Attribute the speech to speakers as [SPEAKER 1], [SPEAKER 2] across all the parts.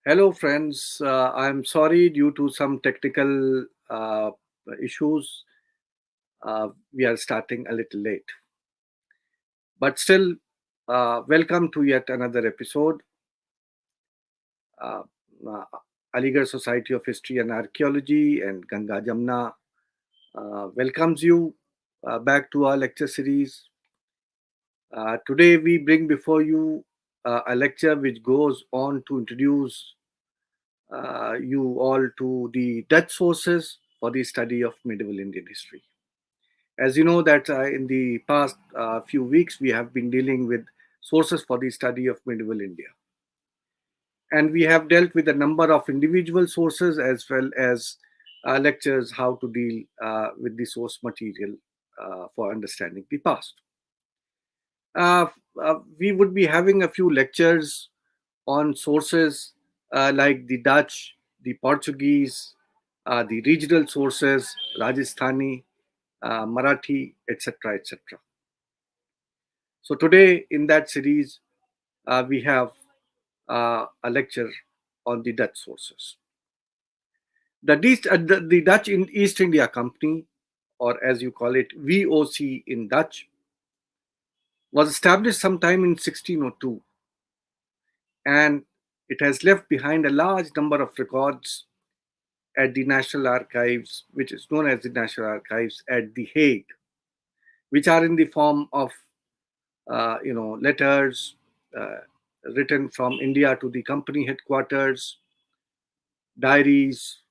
[SPEAKER 1] Hello, friends. I'm sorry due to some technical issues. We are starting a little late. But still, welcome to yet another episode. Uh, uh, Aligarh Society of History and Archaeology and Ganga Jamna welcomes you back to our lecture series. Today, we bring before you a lecture which goes on to introduce you all to the Dutch sources for the study of medieval Indian history. As you know that in the past few weeks, we have been dealing with sources for the study of medieval India. And we have dealt with a number of individual sources as well as lectures how to deal with the source material for understanding the past. We would be having a few lectures on sources like the Dutch, the Portuguese, the regional sources, Rajasthani, Marathi, etc., etc. So today in that series, we have a lecture on the Dutch sources. The Dutch East India Company, or as you call it, VOC in Dutch, was established sometime in 1602, and it has left behind a large number of records at the National Archives, which is known as the National Archives at The Hague, which are in the form of letters written from India to the company headquarters, diaries,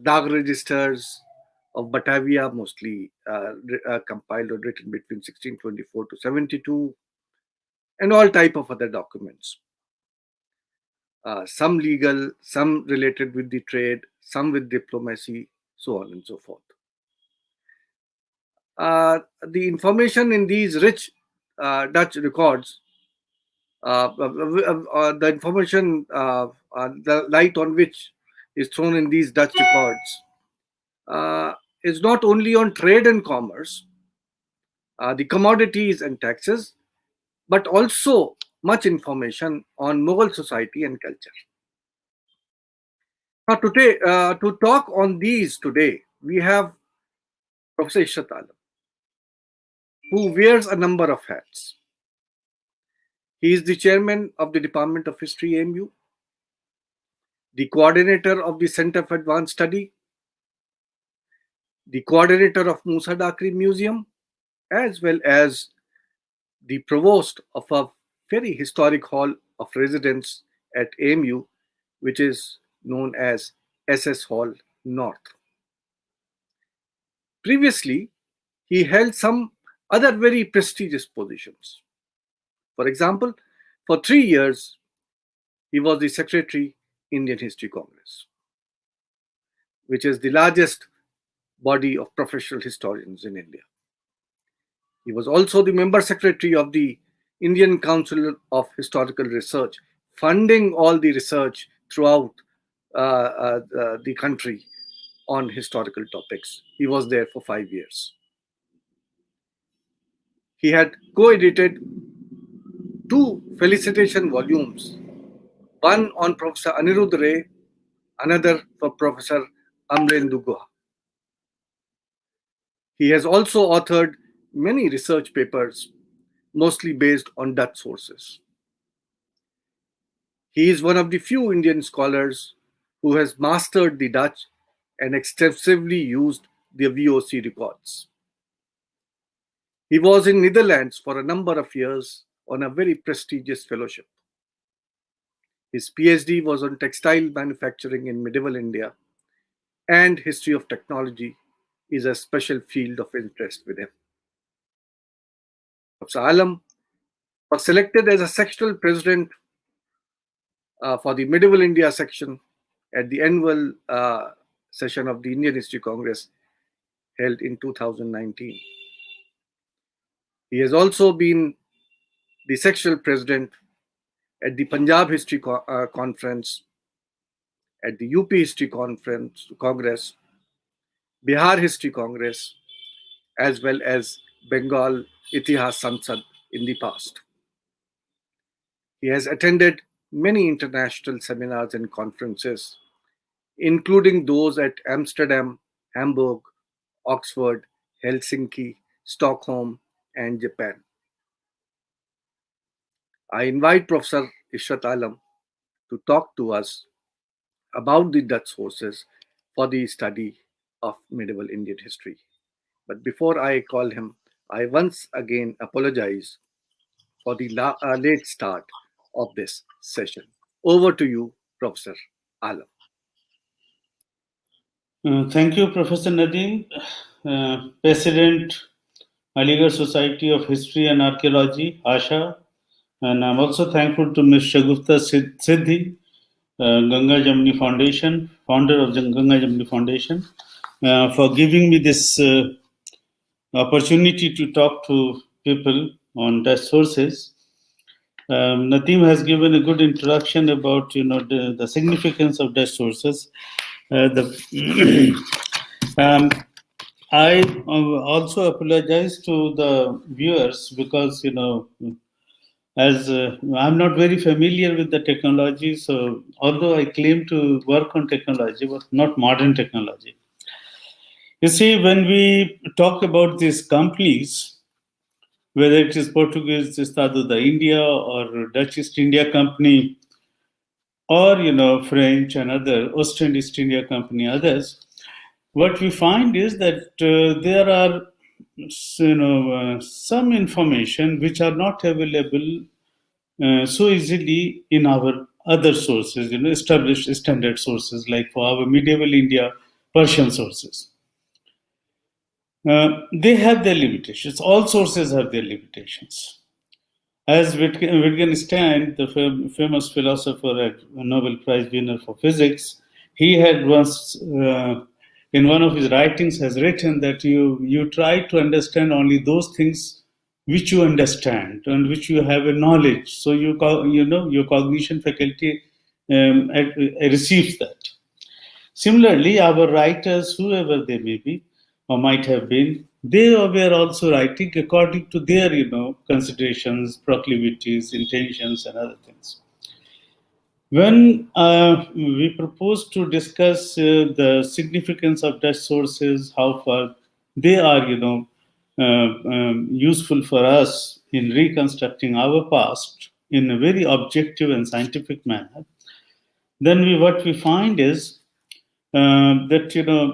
[SPEAKER 1] Dāgh-registers of Batavia, mostly compiled or written between 1624 to 72, and all type of other documents. Some legal, some related with the trade, some with diplomacy, so on and so forth. The information in these rich Dutch records, the information, the light on which is thrown in these Dutch records, is not only on trade and commerce, the commodities and taxes, but also much information on Mughal society and culture. Now, today, to talk on these today, we have Professor Ishrat Alam, who wears a number of hats. He is the chairman of the Department of History, AMU, the coordinator of the Center for Advanced Study, the coordinator of Musa Dakri Museum, as well as the provost of a very historic hall of residence at AMU, which is known as SS Hall North. Previously, he held some other very prestigious positions. For example, for 3 years, he was the Secretary, Indian History Congress, which is the largest body of professional historians in India. He was also the member secretary of the Indian Council of Historical Research, funding all the research throughout the country on historical topics. He was there for 5 years. He had co-edited 2 felicitation volumes, one on Professor Anirudh Ray, another for Professor Amalendu Guha. He has also authored many research papers, mostly based on Dutch sources. He is one of the few Indian scholars who has mastered the Dutch and extensively used the VOC records. He was in Netherlands for a number of years on a very prestigious fellowship. His PhD was on textile manufacturing in medieval India, and history of technology is a special field of interest with him. Professor Alam was selected as a sectional president for the Medieval India section at the annual session of the Indian History Congress held in 2019. He has also been the sectional president at the Punjab History Conference, at the UP History Congress, Bihar History Congress, as well as Bengal Itihas Sansad in the past. He has attended many international seminars and conferences, including those at Amsterdam, Hamburg, Oxford, Helsinki, Stockholm, and Japan. I invite Professor Ishrat Alam to talk to us about the Dutch sources for the study of medieval Indian history. But before I call him, I once again apologize for the late start of this session. Over to you, Professor Alam.
[SPEAKER 2] Thank you, Professor Nadeem, President, Aligarh Society of History and Archaeology, ASHA. And I'm also thankful to Ms. Shagufta Siddhi, Ganga Jamni Foundation, founder of the Ganga Jamni Foundation, for giving me this opportunity to talk to people on Dutch sources. Nadeem has given a good introduction about the significance of Dutch sources. I also apologize to the viewers because as I'm not very familiar with the technology, so although I claim to work on technology, but not modern technology. You see, when we talk about these companies, whether it is Portuguese Estado da India or Dutch East India Company, or French and other Austrian East India Company, others, what we find is that there are some information which are not available so easily in our other sources, established standard sources like for our medieval India, Persian sources. They have their limitations. All sources have their limitations. As Wittgenstein, the famous philosopher and Nobel Prize winner for physics, he had once, in one of his writings, has written that you try to understand only those things which you understand and which you have a knowledge. So your cognition faculty receives that. Similarly, our writers, whoever they may be or might have been, they were also writing according to their, considerations, proclivities, intentions, and other things. When we propose to discuss the significance of Dutch sources, how far they are, useful for us in reconstructing our past in a very objective and scientific manner, then what we find is that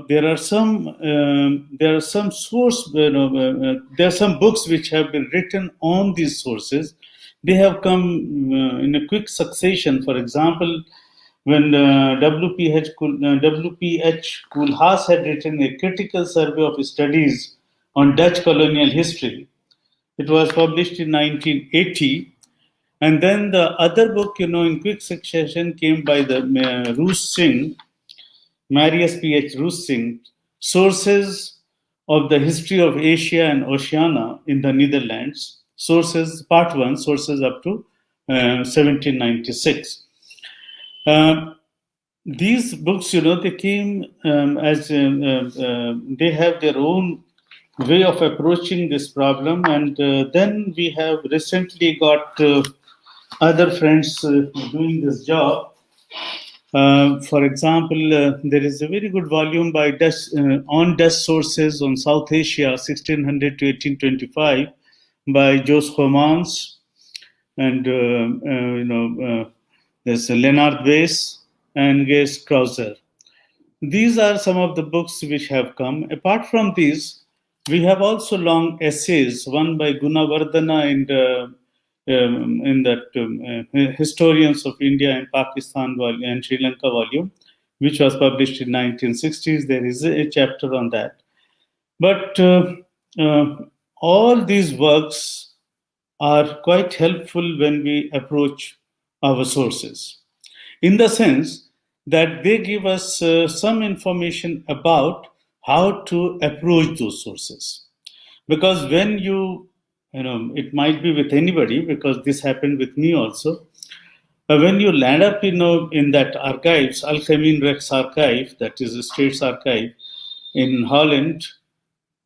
[SPEAKER 2] there are some source there are some books which have been written on these sources. They have come in a quick succession. For example, when W.P.H. Koolhaas had written a critical survey of studies on Dutch colonial history, it was published in 1980. And then the other book, in quick succession came by the Roos Singh, Marius P.H. Roos Singh, Sources of the History of Asia and Oceania in the Netherlands, Sources, Part 1, Sources up to 1796. These books, they came as they have their own way of approaching this problem. And then we have recently got other friends doing this job. For example, there is a very good volume by on Dutch sources on South Asia, 1600 to 1825, by Jos Homans, and there's Leonard Weiss and Gees Krauser. These are some of the books which have come. Apart from these, we have also long essays, one by Gunawardena in that Historians of India and Pakistan and Sri Lanka volume, which was published in 1960s. There is a chapter on that. But all these works are quite helpful when we approach our sources, in the sense that they give us some information about how to approach those sources. Because when it might be with anybody, because this happened with me also. When you land up, in that archives, Algemeen Rex archive, that is a state's archive in Holland,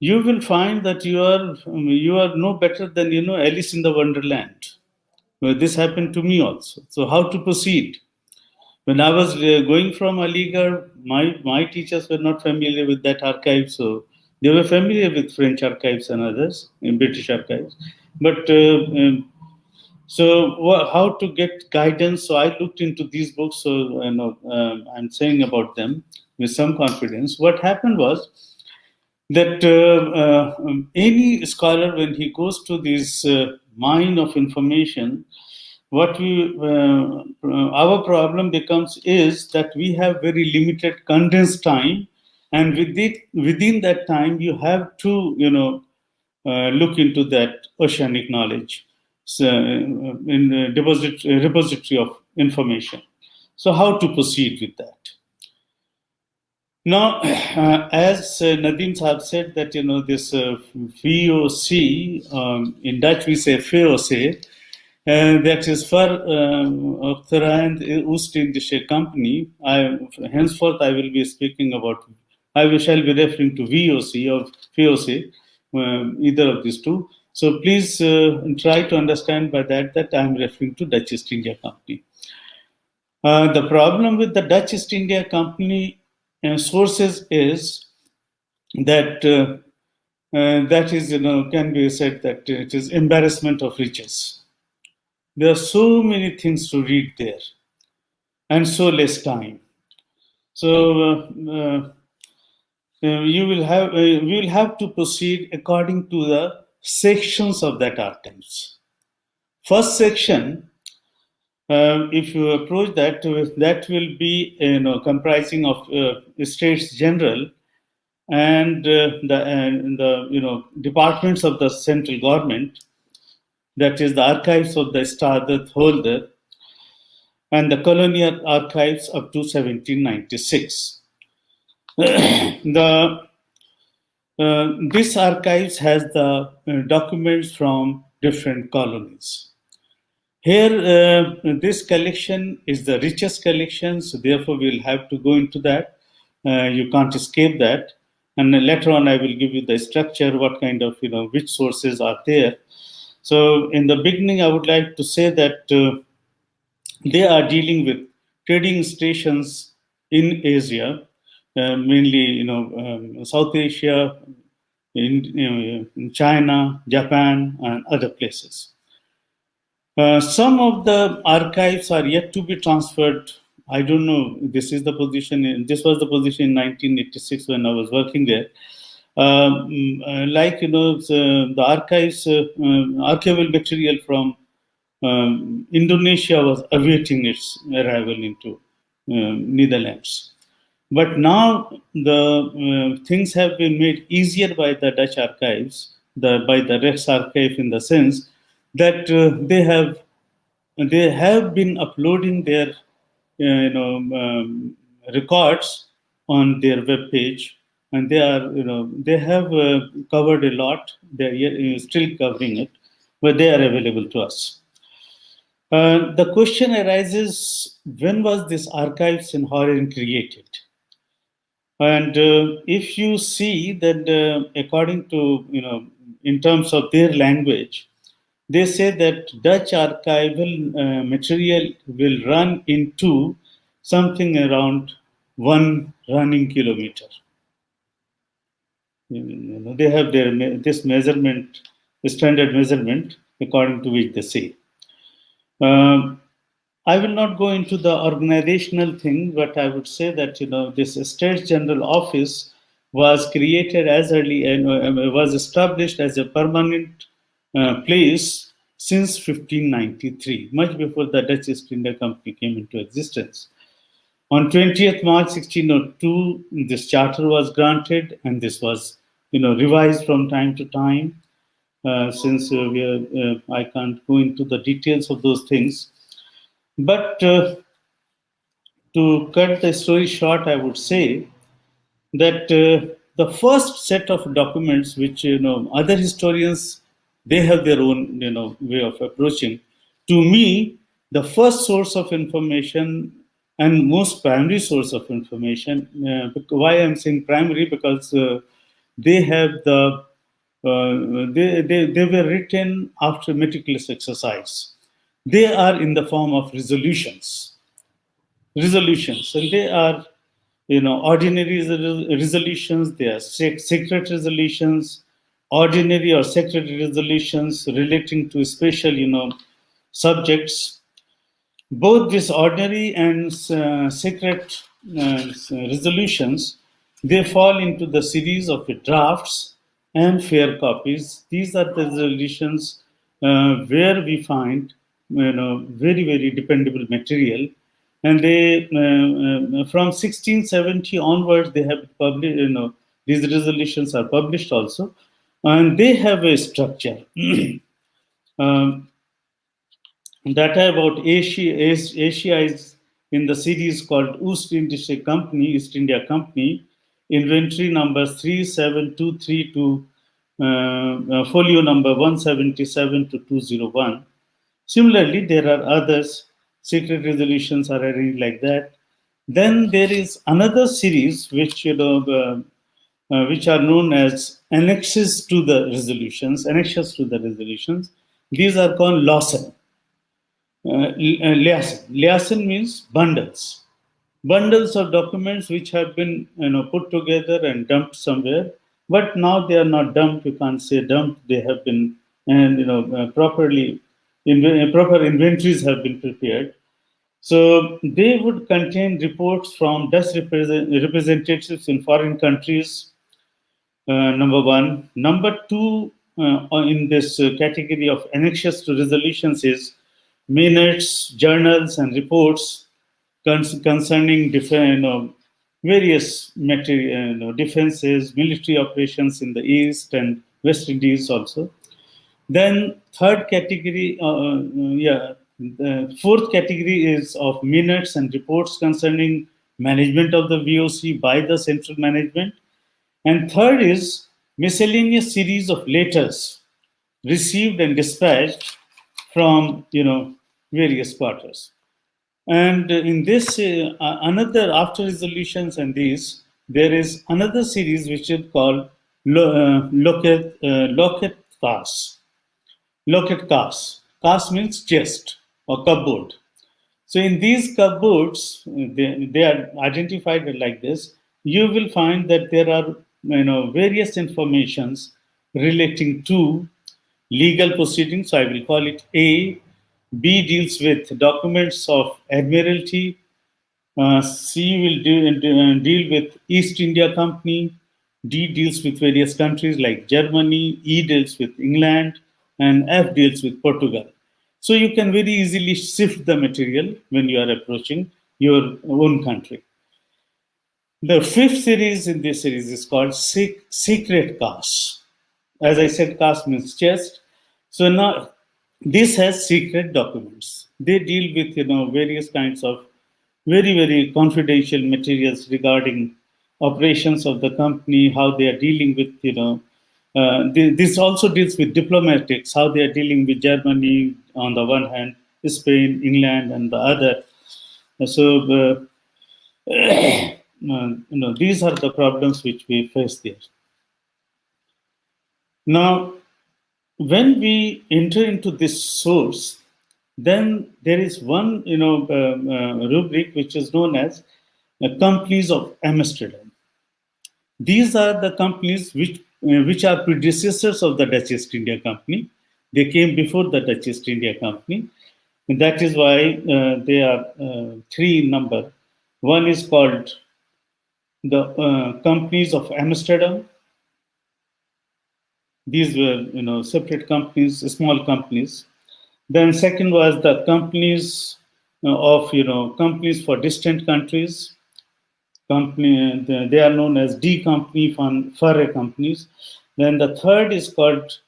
[SPEAKER 2] you will find that you are no better than Alice in the Wonderland. Well, this happened to me also. So how to proceed? When I was going from Aligarh, my teachers were not familiar with that archive, so they were familiar with French archives and others, in British archives. But how to get guidance? So I looked into these books. So I'm saying about them with some confidence. What happened was that any scholar, when he goes to this mine of information, what we our problem becomes is that we have very limited condensed time, and within that time you have to look into that oceanic knowledge, so, in the repository of information. So how to proceed with that? Now, as Nadeem Saab said, that this VOC, in Dutch we say VOC, that is for Octerand Oost-Indische Company. Henceforth, I will be speaking about. Shall be referring to VOC or VOC, either of these two. So please try to understand by that I am referring to Dutch East India Company. The problem with the Dutch East India Company sources is that that is, can be said that it is embarrassment of riches. There are so many things to read there, and so less time. So we will have to proceed according to the sections of that archives. First section, if you approach that, that will be comprising of States General and the departments of the central government. That is the archives of the Stadhat holder and the Colonial Archives up to 1796. This archives has the documents from different colonies. Here, this collection is the richest collection, so therefore we'll have to go into that. You can't escape that. And later on, I will give you the structure, what kind of, which sources are there. So in the beginning, I would like to say that they are dealing with trading stations in Asia, mainly, South Asia, in China, Japan, and other places. Some of the archives are yet to be transferred. I don't know. This was the position in 1986 when I was working there. The archives, archival material from Indonesia was awaiting its arrival into Netherlands. But now the things have been made easier by the Dutch archives, by the Rex archive, in the sense that they have been uploading their records on their web page, and they have covered a lot. They are still covering it, but they are available to us. The question arises: when was this archives in Horen created? And if you see that, according to in terms of their language, they say that Dutch archival material will run into something around 1 running kilometer. They have this measurement, standard measurement, according to which they say. I will not go into the organizational thing, but I would say that this States General Office was created as early and was established as a permanent place since 1593, much before the Dutch East India Company came into existence. On 20th March 1602, this charter was granted, and this was revised from time to time. Since I can't go into the details of those things. But to cut the story short, I would say that the first set of documents, which other historians, they have their own way of approaching. To me, the first source of information and most primary source of information. Why I'm saying primary? Because they have they were written after meticulous exercise. They are in the form of resolutions. And they are, ordinary resolutions, they are secret resolutions, ordinary or secret resolutions relating to special, subjects. Both these ordinary and secret resolutions, they fall into the series of drafts and fair copies. These are the resolutions where we find, very, very dependable material. And they, from 1670 onwards, they have published, these resolutions are published also, and they have a structure. um, Data about Asia is in the series called East India Company, inventory number 3723 to folio number 177 to 201. Similarly, there are others, secret resolutions are arranged like that. Then there is another series which, which are known as annexes to the resolutions. These are called Lawsen. Lawsen means bundles. Bundles of documents which have been, put together and dumped somewhere. But now they are not dumped. You can't say dumped. They have been, and properly, proper inventories have been prepared. So they would contain reports from Dutch representatives in foreign countries. Number one. Number two, in this category of annexes to resolutions is minutes, journals, and reports concerning various material, defenses, military operations in the East and West Indies also. Then third category, the fourth category is of minutes and reports concerning management of the VOC by the central management. And third is miscellaneous series of letters received and dispatched from, various quarters. And in this, another, after resolutions and these, there is another series which is called Locket CAS. Locket CAS. CAS means chest or cupboard. So in these cupboards, they are identified like this. You will find that there are, various informations relating to legal proceedings. So I will call it A. B deals with documents of admiralty. C will deal with East India Company. D deals with various countries like Germany. E deals with England, and F deals with Portugal. So you can very easily sift the material when you are approaching your own country. The fifth series in this series is called Secret CAS. As I said, CAS means chest. So now this has secret documents. They deal with, various kinds of very, very confidential materials regarding operations of the company, how they are dealing with, this also deals with diplomatics, how they are dealing with Germany on the one hand, Spain, England, and the other. So, these are the problems which we face there. Now, when we enter into this source, then there is one, rubric which is known as companies of Amsterdam. These are the companies which are predecessors of the Dutch East India Company. They came before the Dutch East India Company. And that is why they are three in number. One is called the companies of Amsterdam. These were, separate companies, small companies. Then second was the companies of, companies for distant countries. They are known as D company Furre companies. Then the third is called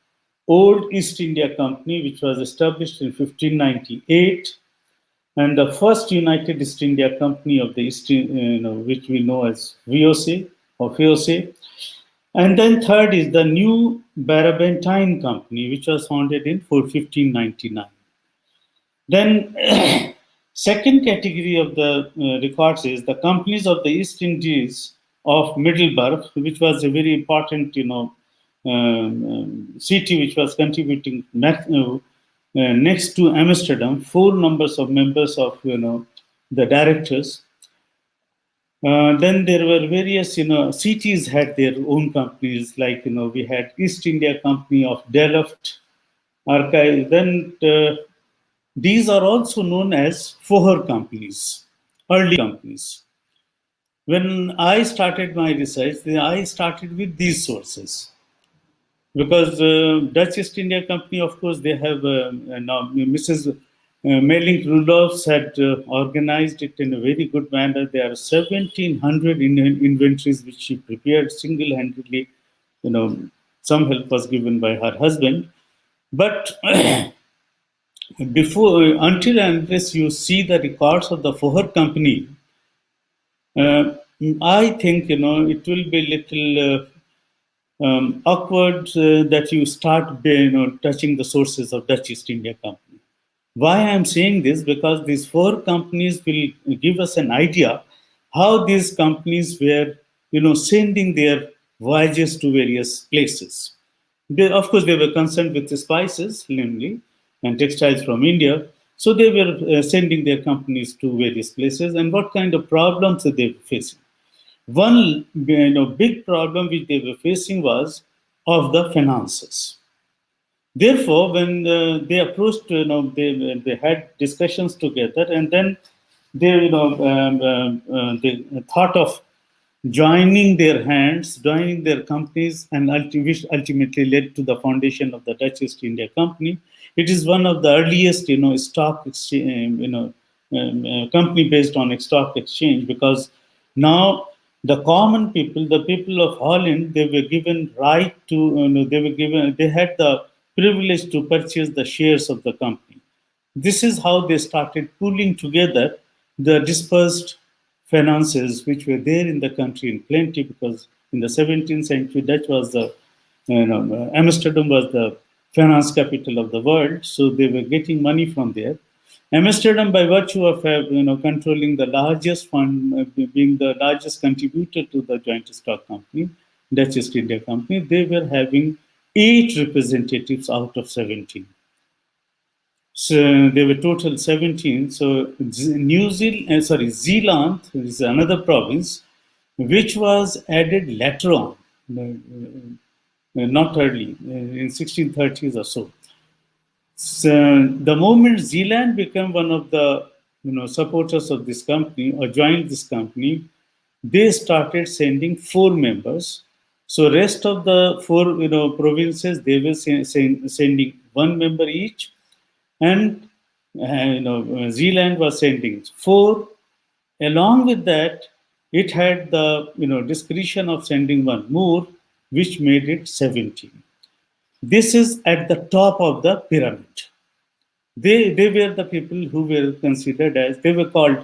[SPEAKER 2] Old East India Company, which was established in 1598, and the first United East India Company of the East, which we know as VOC or FOC. And then third is the New Barabantine Company, which was founded in 1599. Then second category of the records is the companies of the East Indies of Middelburg, which was a very important, city which was contributing next to Amsterdam, four numbers of members of the directors. Then there were various cities had their own companies, like we had East India Company of Delft Archive. Then these are also known as Foher companies, early companies. When I started my research, I started with these sources because Dutch East India Company, of course, they have now Mrs. Melink Rudolphs had organized it in a very good manner. There are 1,700 inventories which she prepared single-handedly. Some help was given by her husband, but until and unless you see the records of the Foher company, I think it will be little awkward that you start touching the sources of Dutch East India Company. Why I'm saying this? Because these four companies will give us an idea how these companies were sending their voyages to various places. Of course, they were concerned with the spices, namely, and textiles from India. So they were sending their companies to various places, and what kind of problems that they were facing. One big problem which they were facing was of the finances. Therefore, when they approached, they had discussions together, and then they thought of joining their hands, joining their companies, and which ultimately led to the foundation of the Dutch East India Company. It is one of the earliest, stock exchange, company based on a stock exchange, because now the common people, the people of Holland, they were given right to, they had the privilege to purchase the shares of the company. This is how they started pooling together the dispersed finances which were there in the country in plenty, because in the 17th century, Dutch was the, Amsterdam was the finance capital of the world, so they were getting money from there. Amsterdam, by virtue of controlling the largest fund, being the largest contributor to the joint stock company, Dutch East India Company, they were having 8 representatives out of 17. So there were total 17. So Zealand is another province which was added later on, not early, in 1630s or so. So the moment Zealand became one of the supporters of this company or joined this company, they started sending 4 members. So rest of the 4 provinces, they were sending 1 member each, and Zealand was sending 4. Along with that, it had the discretion of sending 1 more, which made it 17. This is at the top of the pyramid. They were the people who were considered as, they were called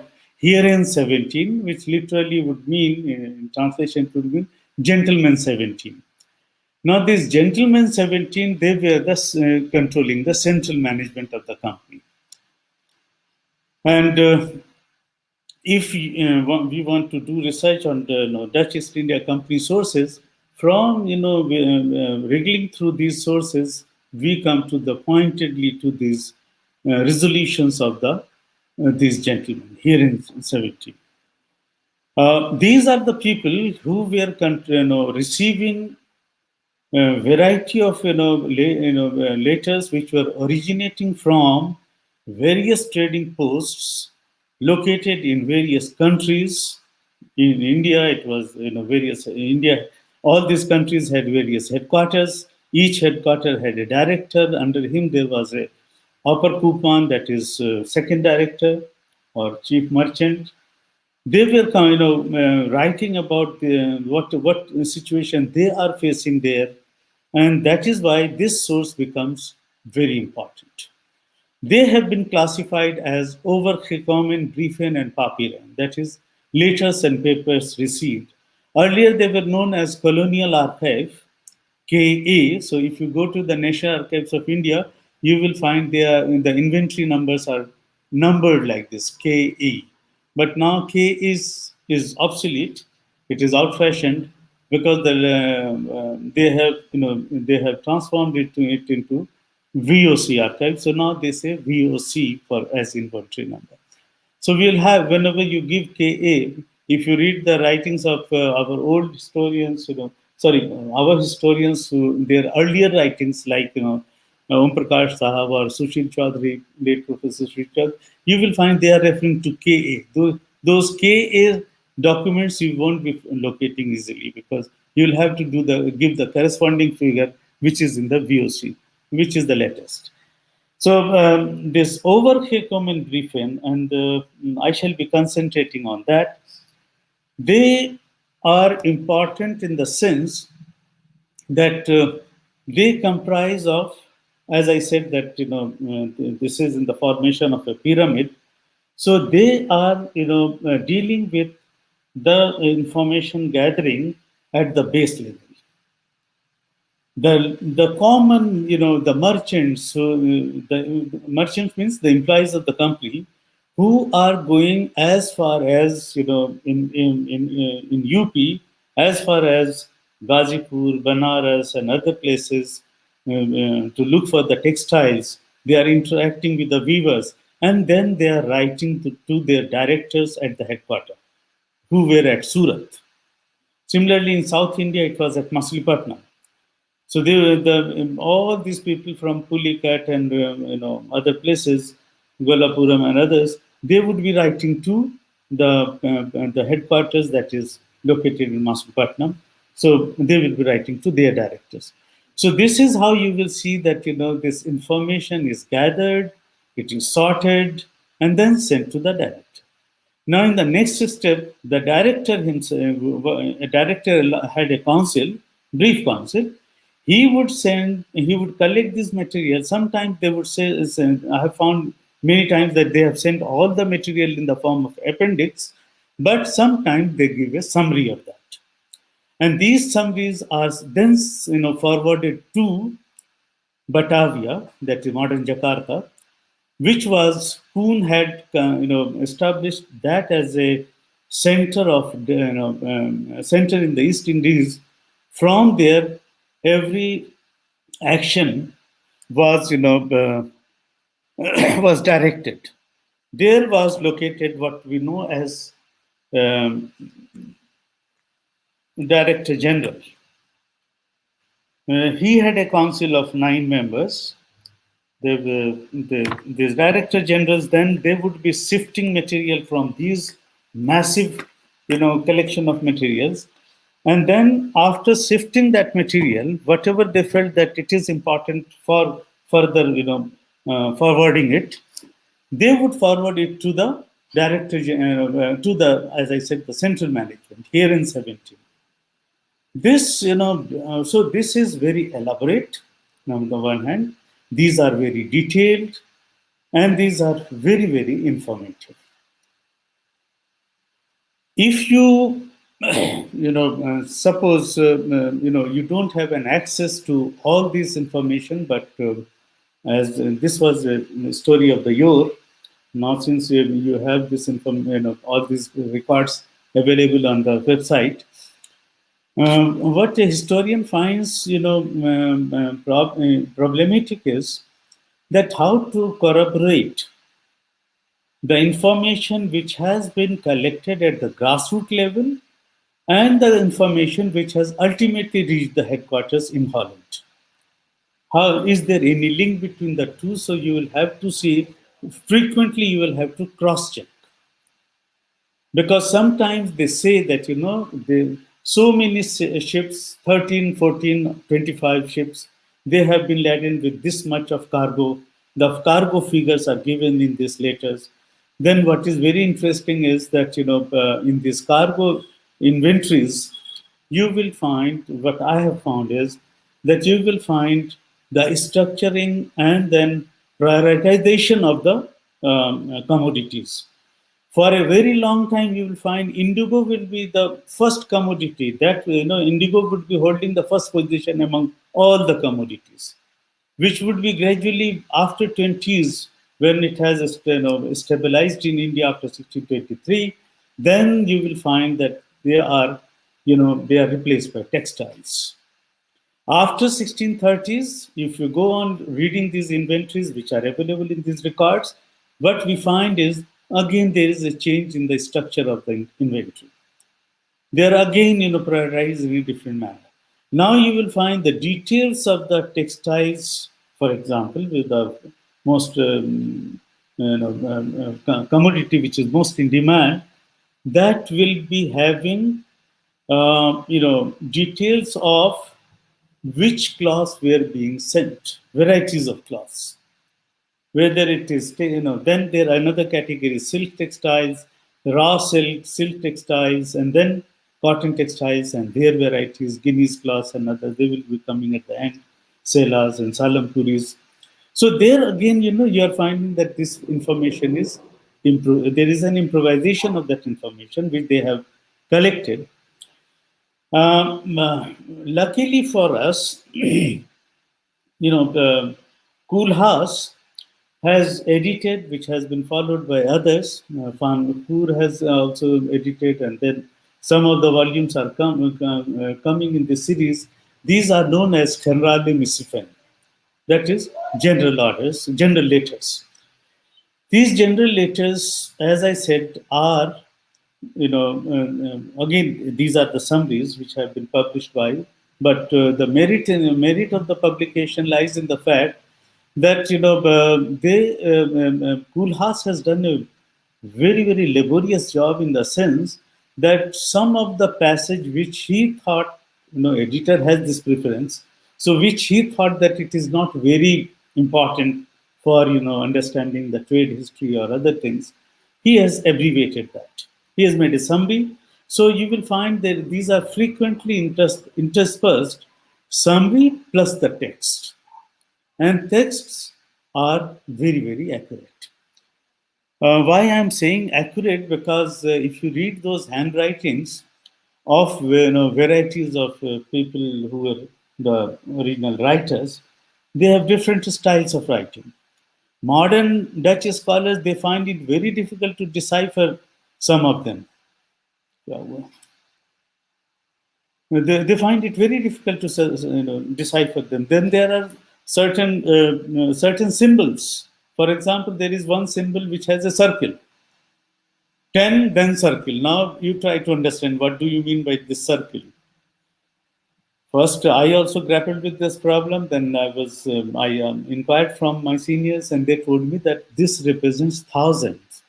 [SPEAKER 2] Heeren 17, which literally would mean, in translation, would mean gentlemen 17. Now, these gentlemen 17, they were controlling the central management of the company. And if we want to do research on the Dutch East India Company sources, from wriggling through these sources, we come to the pointedly to these resolutions of these gentlemen here in 17. These are the people who were receiving a variety of letters which were originating from various trading posts located in various countries. In India, it was various India. All these countries had various headquarters. Each headquarter had a director. Under him, there was a upper coupon, that is second director or chief merchant. They were writing about what situation they are facing there, and that is why this source becomes very important. They have been classified as overgekomen brieven and papieren, that is, letters and papers received. Earlier, they were known as Colonial Archive, KA. So if you go to the National Archives of India, you will find the inventory numbers are numbered like this, KA. But now K is obsolete. It is out-fashioned because they have transformed it into VOC archive. So now they say VOC for as inventory number. So we'll have, whenever you give KA, if you read the writings of our old historians, our historians, their earlier writings like, Om Prakash Sahab or Sushil Chaudhary, late Professor Sushil Chaudhary, you will find they are referring to KA. Those KA documents you won't be locating easily because you'll have to give the corresponding figure which is in the VOC, which is the latest. So this overgekomen briefen, and I shall be concentrating on that. They are important in the sense that they comprise of, as I said, that this is in the formation of a pyramid. So they are dealing with the information gathering at the base level. The common, the merchants, so the merchants means the employees of the company who are going as far as, in UP, as far as Gazipur, Banaras, and other places to look for the textiles. They are interacting with the weavers, and then they are writing to their directors at the headquarters, who were at Surat. Similarly, in South India, it was at Masulipatnam. So they were all these people from Pulicat and other places, Golapuram and others, they would be writing to the headquarters that is located in Masulipatnam. So they will be writing to their directors. So this is how you will see that this information is gathered, it is sorted, and then sent to the director. Now, in the next step, the director himself, a director had a council, brief council. He would collect this material. Sometimes they would say, I have found many times that they have sent all the material in the form of appendix, but sometimes they give a summary of that. And these summaries are then forwarded to Batavia, that is modern Jakarta, which was Kuhn had established that as a center of center in the East Indies. From there, every action was was directed. There was located what we know as Director General. He had a council of 9 members. These director generals, then they would be sifting material from these massive collection of materials, and then after sifting that material, whatever they felt that it is important for further forwarding it, they would forward it to the director to the, as I said, the central management here in 17. This so this is very elaborate on the one hand. These are very detailed, and these are very, very informative. If you, suppose, you don't have an access to all this information, but as this was a story of the year, now since you have this information, all these records available on the website, what a historian finds, problematic is that how to corroborate the information which has been collected at the grassroots level and the information which has ultimately reached the headquarters in Holland. How is there any link between the two? So you will have to see, frequently you will have to cross-check. Because sometimes they say that, so many ships, 13, 14, 25 ships, they have been laden with this much of cargo. The cargo figures are given in these letters. Then what is very interesting is that, in these cargo inventories, you will find, what I have found is that you will find the structuring and then prioritization of the commodities. For a very long time, you will find indigo will be the first commodity. That indigo would be holding the first position among all the commodities, which would be gradually after 20s, when it has stabilized in India after 1623. Then you will find that they are replaced by textiles. After 1630s, if you go on reading these inventories, which are available in these records, what we find is, again, there is a change in the structure of the inventory. They are again, prioritized in a different manner. Now you will find the details of the textiles, for example, with the most commodity which is most in demand, that will be having details of which cloths were being sent, varieties of cloths. Whether it is, then there are another category, silk textiles, raw silk, silk textiles, and then cotton textiles and their varieties, Guineas cloths and others, they will be coming at the end, Selas and Salampuris. So there again, you are finding that this information is, there is an improvisation of that information which they have collected. Luckily for us, the Kulhas has edited, which has been followed by others. Fanpur has also edited, and then some of the volumes are coming in the series. These are known as Generale Missifen, that is general orders, general letters. These general letters, as I said, are, again, these are the summaries which have been published by, but the merit of the publication lies in the fact that Kulhas has done a very, very laborious job, in the sense that some of the passage which he thought, editor has this preference, so which he thought that it is not very important for understanding the trade history or other things, he has abbreviated that. He has made a summary. So you will find that these are frequently interspersed summary plus the text. And texts are very, very accurate. Why I am saying accurate? Because if you read those handwritings of varieties of people who were the original writers, they have different styles of writing. Modern Dutch scholars, they find it very difficult to decipher some of them. They find it very difficult to decipher them. Then there are certain symbols. For example, there is one symbol which has a circle. 10, then circle. Now you try to understand, what do you mean by this circle? First, I also grappled with this problem. Then I inquired from my seniors, and they told me that this represents thousands.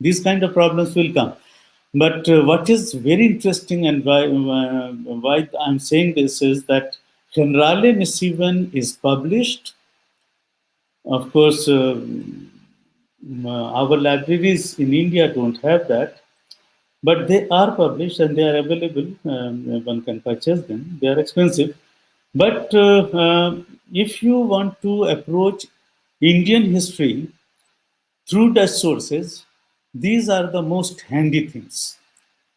[SPEAKER 2] These kind of problems will come. But what is very interesting, and why I'm saying this, is that Generale Missiven is published. Of course, our libraries in India don't have that, but they are published and they are available. One can purchase them. They are expensive. But if you want to approach Indian history through Dutch sources, these are the most handy things.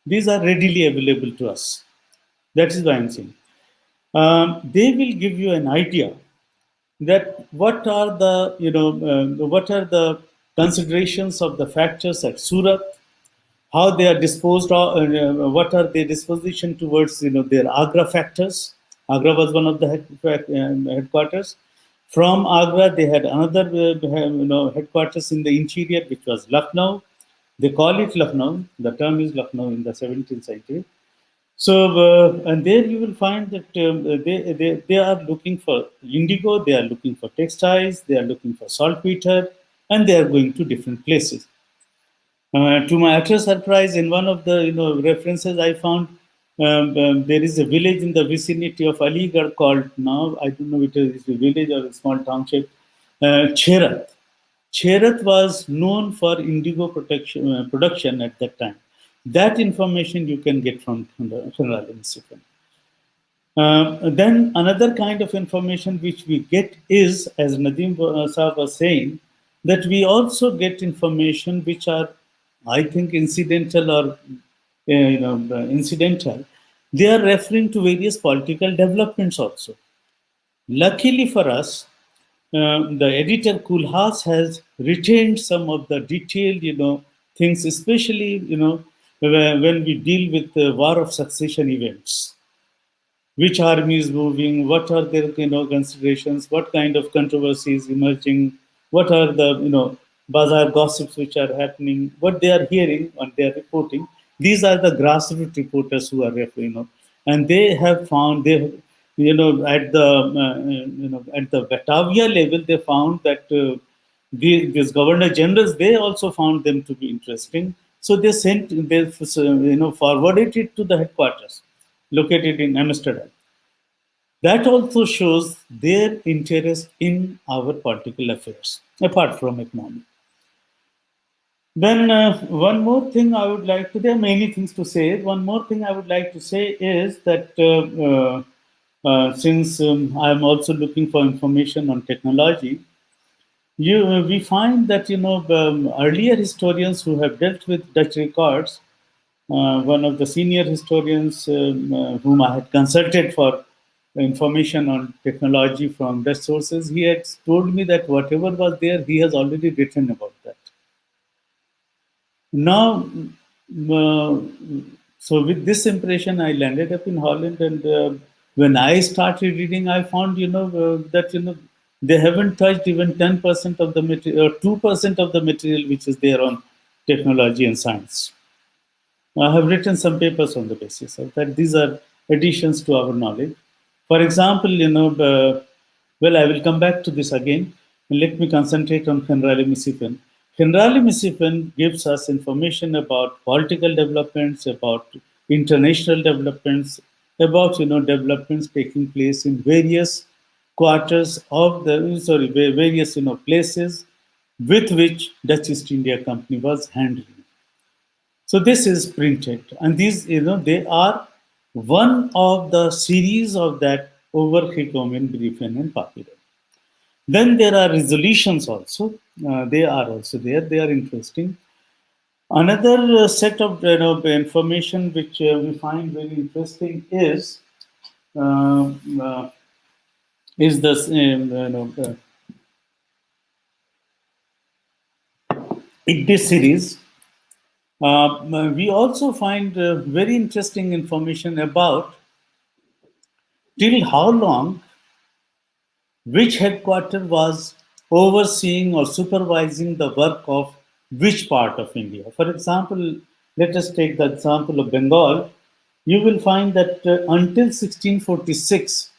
[SPEAKER 2] These are readily available to us. That is why I'm saying. They will give you an idea that what are the considerations of the factors at Surat, how they are disposed of, what are their disposition towards their Agra factors. Agra was one of the headquarters. From Agra, they had another headquarters in the interior, which was Lucknow. They call it Lucknow. The term is Lucknow in the 17th century. So, and there you will find that they are looking for indigo, they are looking for textiles, they are looking for saltpeter, and they are going to different places. To my utter surprise, in one of the references I found, there is a village in the vicinity of Aligarh called, now I don't know if it is a village or a small township, Cherat. Cherat was known for indigo production at that time. That information you can get from the General Missifen. Then another kind of information which we get is, as Nadeem Saab was saying, that we also get information which are, I think, incidental or incidental. They are referring to various political developments also. Luckily for us, the editor Kulhas has retained some of the detailed, things, especially, when we deal with the War of Succession events. which army is moving, what are their considerations, what kind of controversies emerging, what are the bazaar gossips which are happening, what they are hearing and they are reporting. These are the grassroots reporters who are and they have found at the at the Batavia level they found that these governor generals, they also found them to be interesting. So they forwarded it to the headquarters located in Amsterdam. That also shows their interest in our political affairs, apart from economic. Then one more thing I would like to, there are many things to say. One more thing I would like to say is that since I'm also looking for information on technology, we find that earlier historians who have dealt with Dutch records, one of the senior historians whom I had consulted for information on technology from Dutch sources, he had told me that whatever was there, he has already written about that. Now, uh, so with this impression, I landed up in Holland, and when I started reading, I found that they haven't touched even 10% of the material, or 2% of the material which is there on technology and science. I have written some papers on the basis of that. These are additions to our knowledge. For example, well, I will come back to this again. Let me concentrate on Generale-Missifen. Generale-Missifen gives us information about political developments, about international developments, about developments taking place in various quarters of the various places with which Dutch East India Company was handling. So this is printed, and these, they are one of the series of that overgekomen briefen and papieren. Then there are resolutions also. They are also there. They are interesting. Another set of information which we find very interesting uh, uh, is this in this series. We also find very interesting information about till how long which headquarter was overseeing or supervising the work of which part of India. For example, let us take the example of Bengal. You will find that until 1646,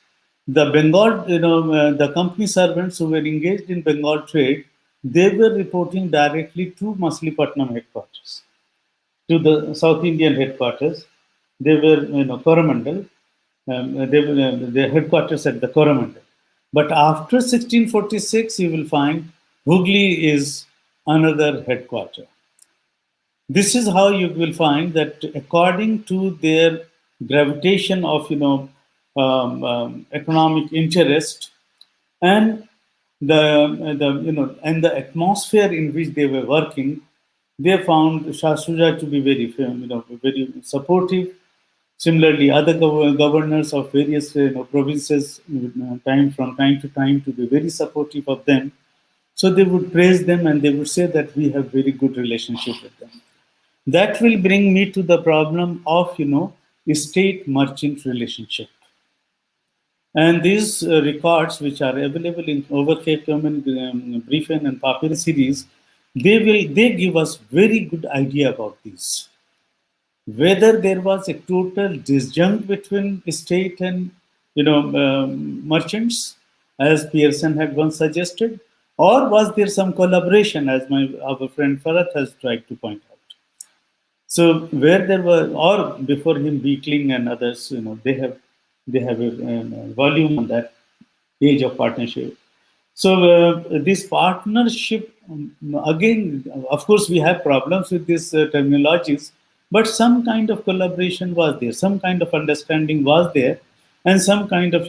[SPEAKER 2] the Bengal, the company servants who were engaged in Bengal trade, they were reporting directly to Maslipatnam headquarters, to the South Indian headquarters. They were, Coromandel. They were their headquarters at the Coromandel. But after 1646, you will find Hooghly is another headquarter. This is how you will find that according to their gravitation of economic interest and the atmosphere in which they were working, they found Shah Shuja to be very supportive. Similarly, other governors of various provinces, from time to time, to be very supportive of them. So they would praise them and they would say that we have very good relationship with them. That will bring me to the problem of state-merchant relationship. And these records, which are available in Overkekomen, Briefen, and Papyr series, they give us very good idea about these. Whether there was a total disjunct between state and merchants, as Pearson had once suggested, or was there some collaboration, as our friend Farhat has tried to point out. So where there were, or before him, Beetling and others, they have a volume on that, Age of Partnership. So this partnership, again, of course, we have problems with these terminologies, but some kind of collaboration was there, some kind of understanding was there, and some kind of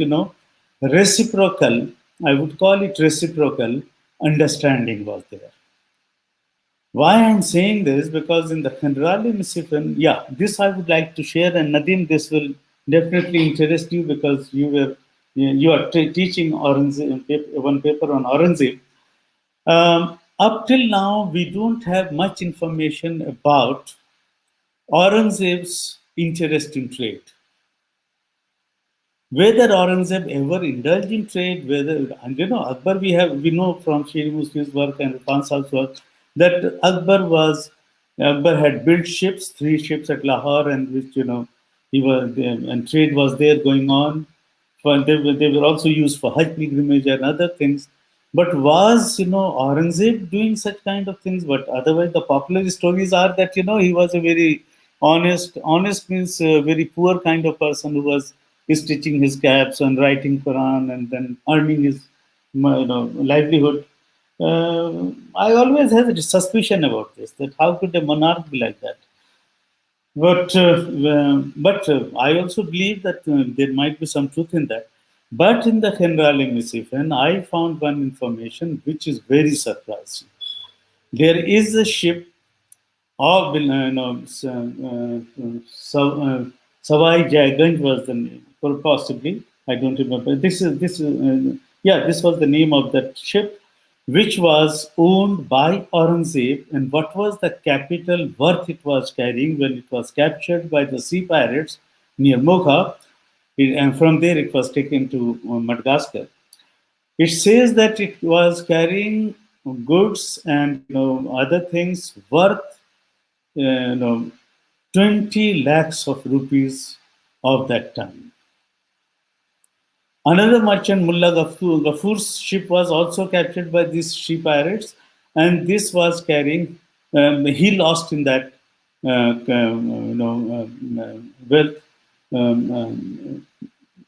[SPEAKER 2] reciprocal, I would call it reciprocal understanding was there. Why I'm saying this, because in the Generale-Missifen, this I would like to share, and Nadim, this will definitely interest you because you are teaching one paper on Aurangzeb. Up till now, we don't have much information about Aurangzeb's interest in trade. Whether Aurangzeb ever indulged in trade, whether, and Akbar, we know from Sher Musli's work and Khan Sahib's work that Akbar had built ships, 3 ships at Lahore, and which he was and trade was there going on. They were also used for Hajj pilgrimage and other things. But was Aurangzeb doing such kind of things? But otherwise, the popular stories are that he was a very honest. Honest means a very poor kind of person who was stitching his caps and writing Quran and then earning his livelihood. I always had a suspicion about this, that how could a monarch be like that? But I also believe that there might be some truth in that. But in the General Emissifan, I found one information which is very surprising. There is a ship of Savai Jaiganj was the name, or possibly I don't remember. This was the name of that ship, which was owned by Aurangzeb, and what was the capital worth it was carrying when it was captured by the sea pirates near Mocha, and from there it was taken to Madagascar. It says that it was carrying goods and other things worth 20 lakhs of rupees of that time. Another merchant, Mullah Gafur's ship was also captured by these sea pirates, and this was carrying. He lost in that wealth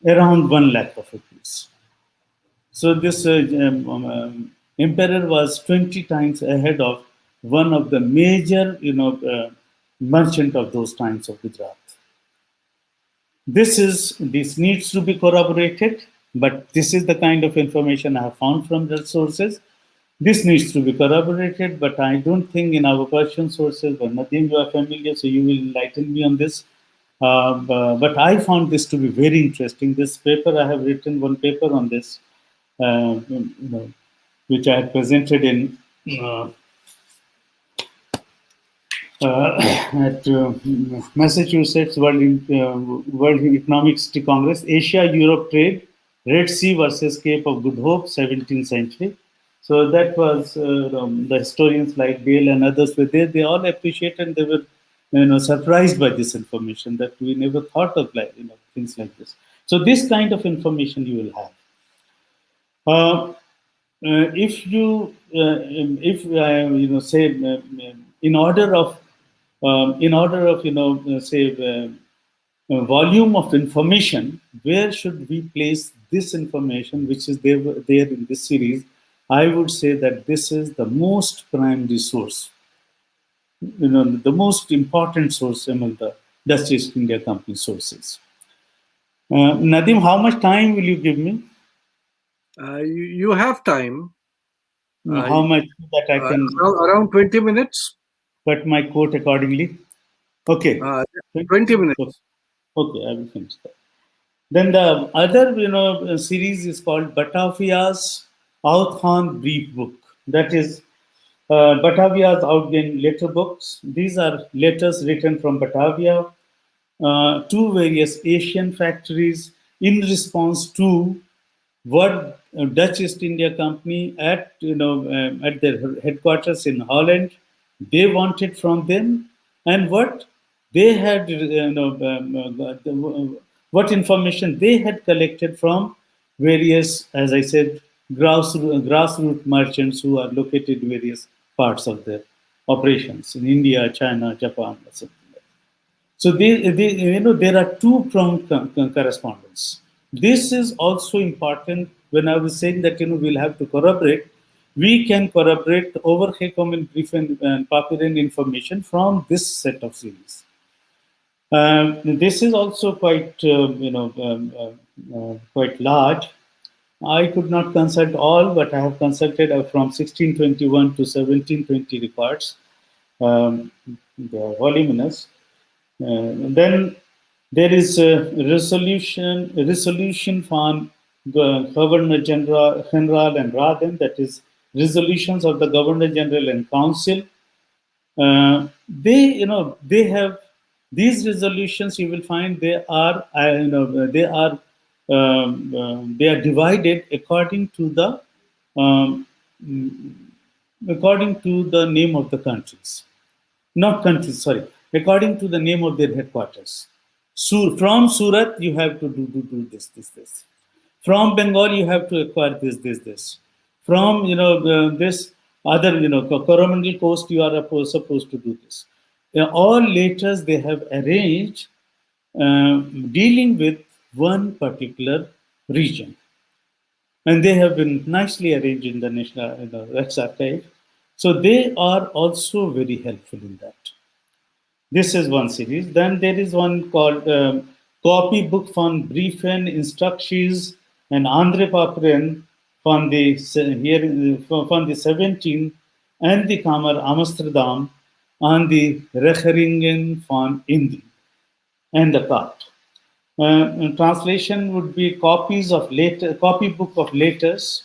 [SPEAKER 2] around 1 lakh of rupees. So this emperor was 20 times ahead of one of the major, merchant of those times of Gujarat. This needs to be corroborated, but this is the kind of information I have found from the sources. This needs to be corroborated, but I don't think in our Persian sources, but Nadeem, you are familiar, so you will enlighten me on this. But I found this to be very interesting. This paper, I have written one paper on this, which I had presented in at Massachusetts World Economics Congress, Asia-Europe Trade, Red Sea versus Cape of Good Hope, 17th century. So that was the historians like Bale and others were there. They all appreciated, and they were surprised by this information that we never thought of, things like this. So this kind of information you will have. If say in order of say volume of information, where should we place this information which is there in this series? I would say that this is the most primary source, the most important source among the Dutch East India Company sources. Nadeem, how much time will you give me?
[SPEAKER 1] You have time.
[SPEAKER 2] How much that I can?
[SPEAKER 1] Around 20 minutes.
[SPEAKER 2] Cut my coat accordingly. Okay.
[SPEAKER 1] 20 minutes.
[SPEAKER 2] Okay, I will finish that. Then the other series is called Batavia's Outhon Brief Book. That is Batavia's Outgain Letter Books. These are letters written from Batavia to various Asian factories in response to what Dutch East India Company at their headquarters in Holland they wanted from them, and what they had what information they had collected from various, as I said, grassroots merchants who are located in various parts of their operations in India, China, Japan, etc. So there are two-pronged correspondence. This is also important. When I was saying that we'll have to corroborate, we can corroborate overgekomen brief and papieren information from this set of series. This is also quite quite large. I could not consult all, but I have consulted from 1621 to 1720 records. They are voluminous. Then there is a resolution from Governor General and Raden, that is resolutions of the Governor General and Council. They have these resolutions. You will find they are they are divided um, according to the name of the countries. Not countries, sorry, according to the name of their headquarters. From Surat, you have to do this. From Bengal, you have to acquire this. From, this other, Coromandel coast, you are supposed to do this. All letters they have arranged dealing with one particular region. And they have been nicely arranged in the National Rex Archive. So they are also very helpful in that. This is one series. Then there is one called Copy Book von Briefen, Instructions and Andre Papren von the 17 and the Kammer Amsterdam and the Regeringen von Indi and the Cart. Translation would be copy book of letters,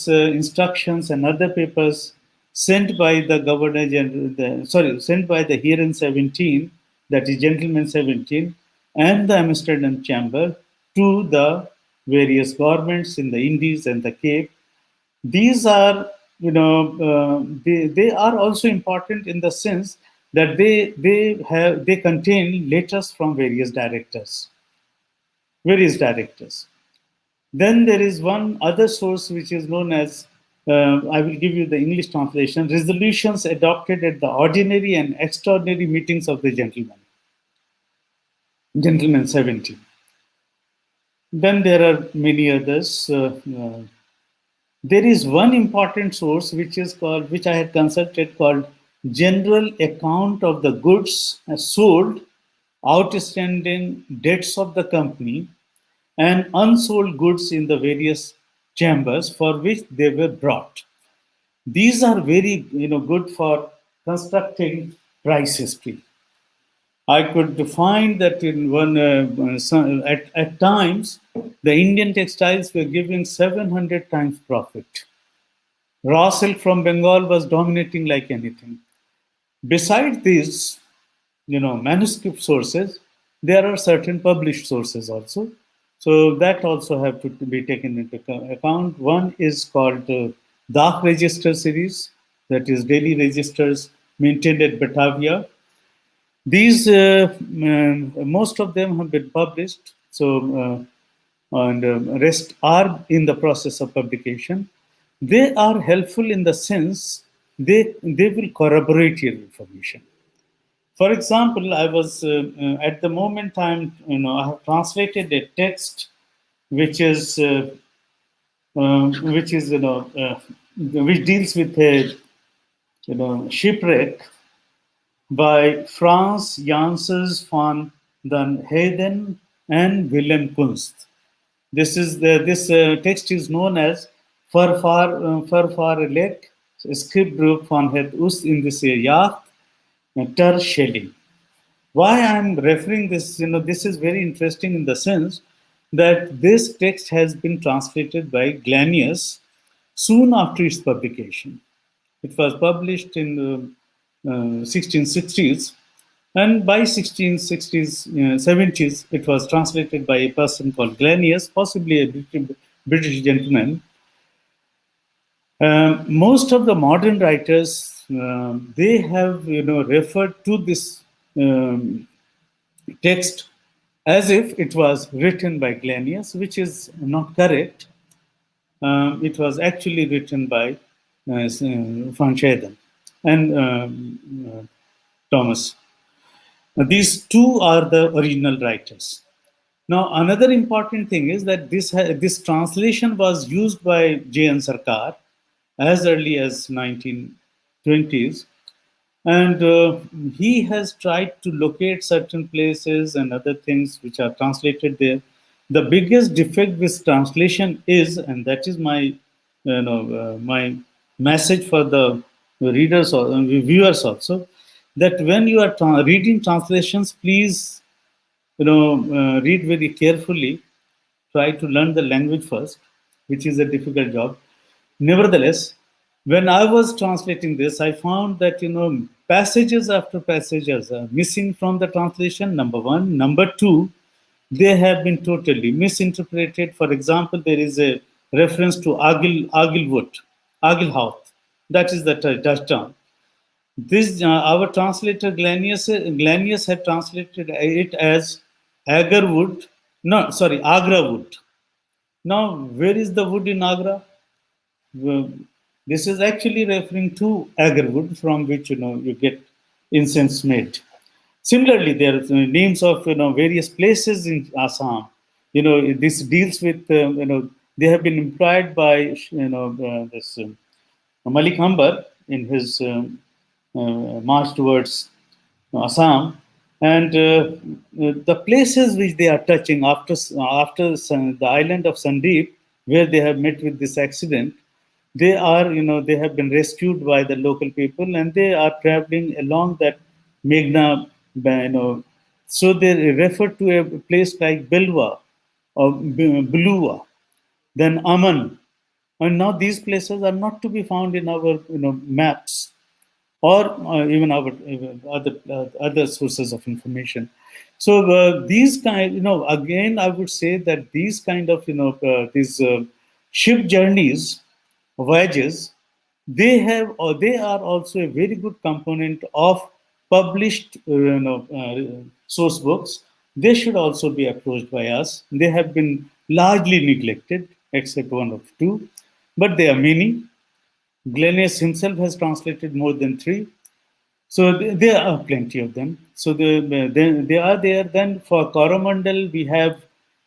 [SPEAKER 2] instructions and other papers sent by the Governor General, sent by the Heeren 17, that is Gentleman 17, and the Amsterdam Chamber to the various governments in the Indies and the Cape. These are, they are also important in the sense that they contain letters from various directors. Then there is one other source which is known as, I will give you the English translation, resolutions adopted at the ordinary and extraordinary meetings of the Gentleman 17. Then there are many others. There is one important source which I had consulted, called General Account of the Goods Sold, Outstanding Debts of the Company, and Unsold Goods in the various chambers for which they were brought. These are very good for constructing price history. I could find that in one at times the Indian textiles were giving 700 times profit. Raw silk from Bengal was dominating like anything. Besides these, manuscript sources, there are certain published sources also. So that also have to be taken into account. One is called Dāgh-registers series, that is daily registers maintained at Batavia. These, most of them have been published, so and rest are in the process of publication. They are helpful in the sense they will corroborate your information. For example, I was at the moment I have translated a text which deals with a shipwreck by Frans Janssens van den Heyden and Willem Kunst. This text is known as Vervaarlijk Schipbreuk van het Oost in this Jacht ter Schelling. Why I am referring this, this is very interesting in the sense that this text has been translated by Glanius soon after its publication. It was published in the 1660s, and by 1660s, 70s, it was translated by a person called Glanius, possibly a British gentleman. Most of the modern writers, they have referred to this text as if it was written by Glanius, which is not correct. It was actually written by van Scheyden and Thomas. These two are the original writers. Now, another important thing is that this translation was used by J.N. Sarkar as early as 1920s, and he has tried to locate certain places and other things which are translated there. The biggest defect with translation is, and that is my my message for the readers or viewers also, that when you are reading translations, please read very carefully. Try to learn the language first, which is a difficult job. Nevertheless, when I was translating this, I found that passages after passages are missing from the translation, number one. Number two, they have been totally misinterpreted. For example, there is a reference to Agilwood, Agilhout. That is the Dutch term. This our translator Glanius had translated it as Agarwood. No, sorry, Agra wood. Now, where is the wood in Agra? Well, this is actually referring to agar wood, from which you get incense made. Similarly, there are names of various places in Assam. This deals with they have been implied by this Malik Hambar in his march towards Assam, and the places which they are touching the island of Sandeep, where they have met with this accident, they have been rescued by the local people, and they are traveling along that Meghna, so they refer to a place like Bilwa or Bulua, then Aman, and now these places are not to be found in our maps, or even our other sources of information. So these kind, again, I would say that these kind of these ship journeys, voyages, they are also a very good component of published source books. They should also be approached by us. They have been largely neglected, except one or two, but there are many. Glenius himself has translated more than 3. So there are plenty of them. So they are there. Then for Coromandel, we have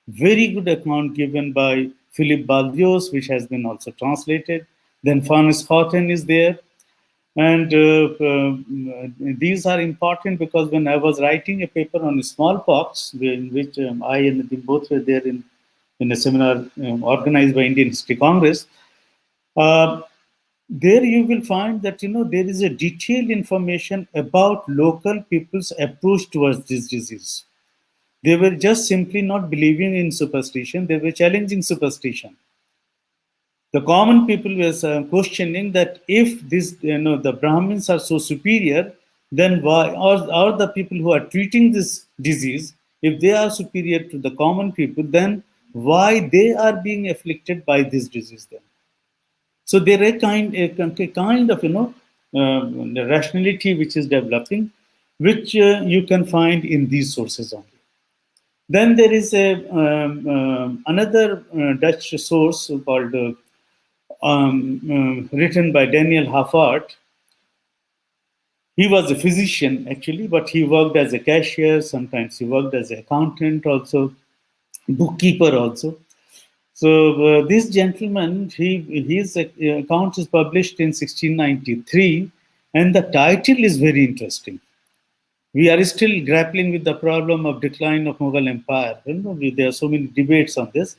[SPEAKER 2] very good account given by Philip Baldios, which has been also translated. Then Farnes Horten is there. And these are important because when I was writing a paper on smallpox, in which I and them both were there in a seminar organized by Indian History Congress, there you will find that there is a detailed information about local people's approach towards this disease. They were just simply not believing in superstition; they were challenging superstition. The common people were questioning that if the Brahmins are so superior, then why are the people who are treating this disease, if they are superior to the common people, then why they are being afflicted by this disease then? So there is a kind of the rationality which is developing, which you can find in these sources only. Then there is another Dutch source called written by Daniel Haffart. He was a physician actually, but he worked as a cashier. Sometimes he worked as an accountant also, bookkeeper also. So this gentleman, his account is published in 1693, and the title is very interesting. We are still grappling with the problem of decline of Mughal Empire. There are so many debates on this.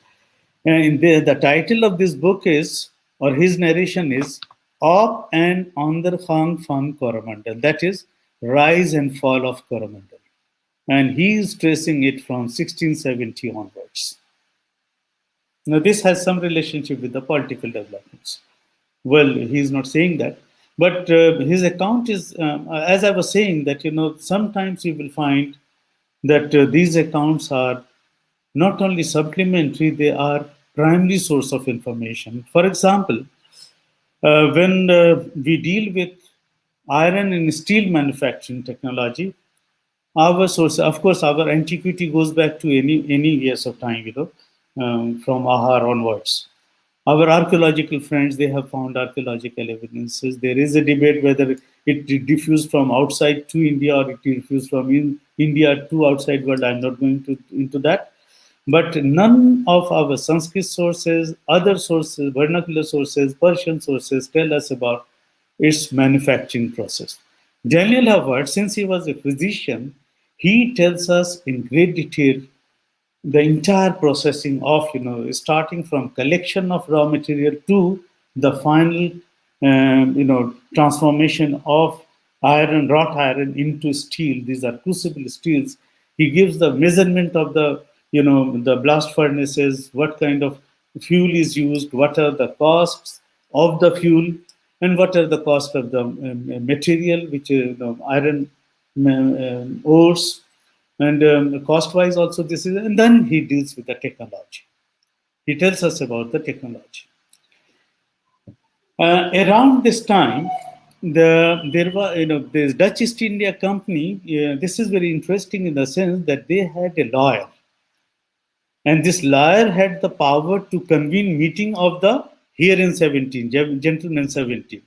[SPEAKER 2] And the title of this book is, or his narration is, Op and Ondergang van Coromandel. That is, Rise and Fall of Coromandel. And he is tracing it from 1670 onwards. Now, this has some relationship with the political developments. Well, he's not saying that, but his account is, as I was saying, that sometimes you will find that these accounts are not only supplementary; they are primary source of information. For example, when we deal with iron and steel manufacturing technology, our source, of course, our antiquity goes back to any years of time, from Ahar onwards. Our archaeological friends, they have found archaeological evidences. There is a debate whether it diffused from outside to India or it diffused from India to outside world. I'm not going into that. But none of our Sanskrit sources, other sources, vernacular sources, Persian sources tell us about its manufacturing process. Daniel Howard, since he was a physician, he tells us in great detail the entire processing of, starting from collection of raw material to the final, transformation of iron, wrought iron into steel. These are crucible steels. He gives the measurement of the blast furnaces, what kind of fuel is used, what are the costs of the fuel, and what are the cost of the material, which is iron ores. And cost-wise also this is, and then he deals with the technology. He tells us about the technology. Around this time, there was, this Dutch East India Company. This is very interesting in the sense that they had a lawyer, and this lawyer had the power to convene meeting of the herein 17 gentlemen 17.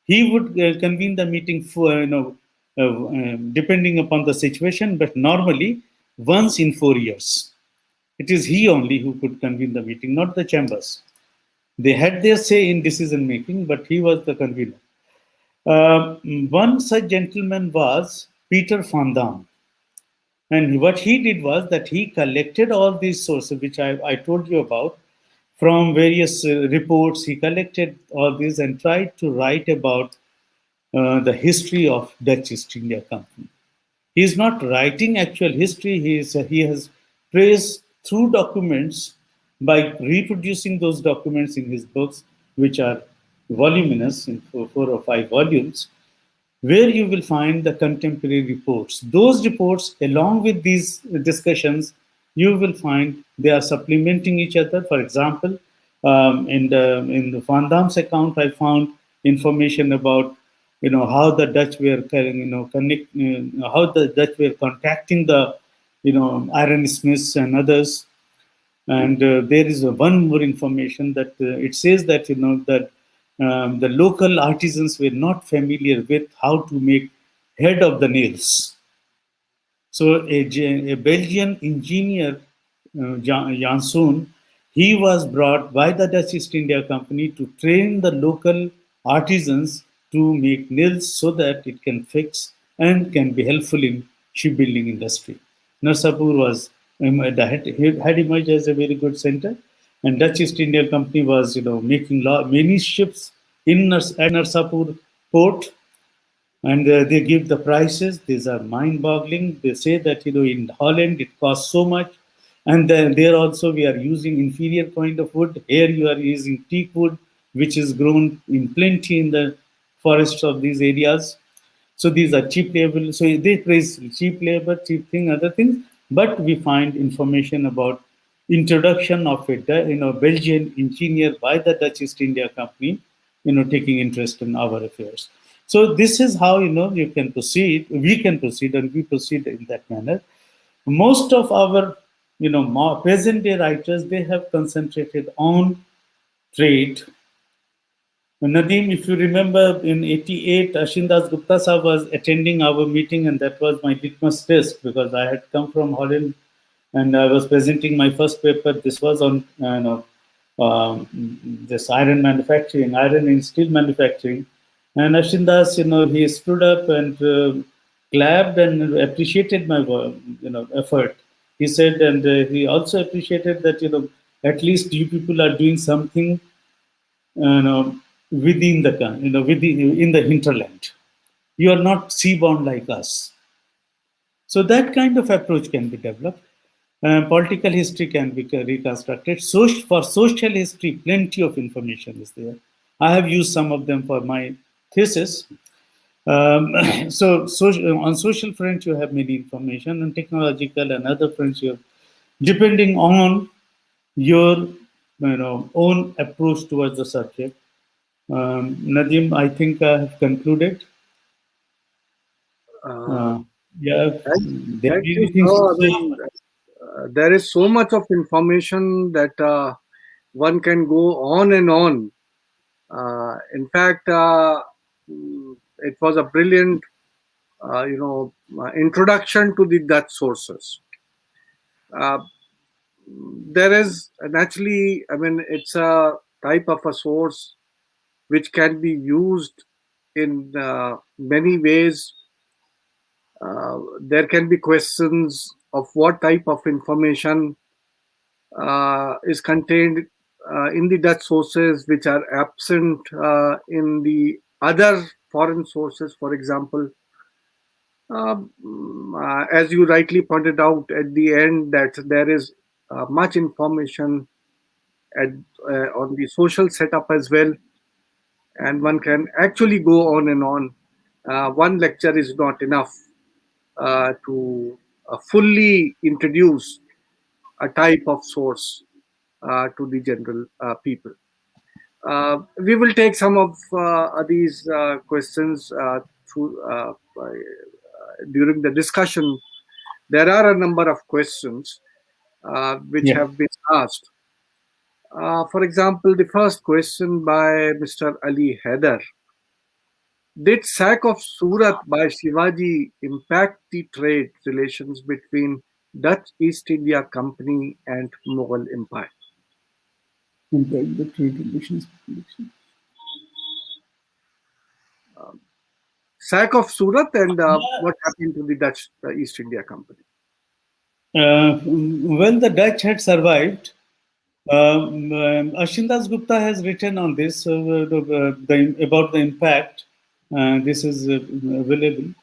[SPEAKER 2] He would convene the meeting for depending upon the situation, but normally once in 4 years. It is he only who could convene the meeting, not the chambers. They had their say in decision making, but he was the convener. One such gentleman was Peter van Dam. And what he did was that he collected all these sources, which I told you about, from various reports. He collected all these and tried to write about the history of Dutch East India Company. He is not writing actual history. He has traced through documents by reproducing those documents in his books, which are voluminous in 4 or 5 volumes, where you will find the contemporary reports. Those reports, along with these discussions, you will find they are supplementing each other. For example, in the Van Dam's account, I found information about how the Dutch were how the Dutch were contacting the iron smiths and others. And there is one more information that it says that that the local artisans were not familiar with how to make head of the nails. So a Belgian engineer, Janson, he was brought by the Dutch East India Company to train the local artisans to make nails so that it can fix and can be helpful in shipbuilding industry. Narsapur was had emerged as a very good center, and Dutch East India Company was making many ships at Narsapur port, and they give the prices. These are mind-boggling. They say that in Holland it costs so much, and then there also we are using inferior kind of wood. Here you are using teak wood, which is grown in plenty in the forests of these areas. So these are cheap labor. So they praise cheap labor, cheap thing, other things. But we find information about introduction of a Belgian engineer by the Dutch East India Company, taking interest in our affairs. So this is how you can proceed. We can proceed, and we proceed in that manner. Most of our present day writers, they have concentrated on trade. Nadeem, if you remember, in '88, Ashindas Gupta Sahab was attending our meeting, and that was my litmus test because I had come from Holland and I was presenting my first paper. This was on this iron manufacturing, iron and steel manufacturing. And Ashindas, he stood up and clapped and appreciated my effort. He said, and he also appreciated that at least you people are doing something within the in the hinterland. You are not seabound like us. So that kind of approach can be developed. Political history can be reconstructed. So for social history, plenty of information is there. I have used some of them for my thesis. So on social front, you have many information, and technological and other fronts you have, depending on your own approach towards the subject. Nadim, I think I have concluded.
[SPEAKER 1] Uh,
[SPEAKER 2] Yeah,
[SPEAKER 1] thank,
[SPEAKER 2] there
[SPEAKER 1] thank
[SPEAKER 2] be
[SPEAKER 1] you,
[SPEAKER 2] anything
[SPEAKER 1] sir.
[SPEAKER 2] to
[SPEAKER 1] I
[SPEAKER 2] say?
[SPEAKER 1] mean, there is so much of information that one can go on and on. In fact, it was a brilliant, introduction to the Dutch sources. Uh, there is naturally, I mean, it's a type of a source which can be used in many ways. There can be questions of what type of information is contained in the Dutch sources which are absent in the other foreign sources, for example. As you rightly pointed out at the end, that there is much information at, on the social setup as well, and one can actually go on and on. One lecture is not enough to fully introduce a type of source to the general people. We will take some of these questions through during the discussion. There are a number of questions which
[SPEAKER 2] Yeah.
[SPEAKER 1] have been asked. For example, the first question by Mr. Ali Haider. Did sack of Surat by Shivaji impact the trade relations between Dutch East India Company and Mughal Empire?
[SPEAKER 2] Impact the trade relations.
[SPEAKER 1] Sack of Surat and what happened to the Dutch East India Company?
[SPEAKER 2] Well, the Dutch had survived. Ashindas Gupta has written on this about the impact. This is available.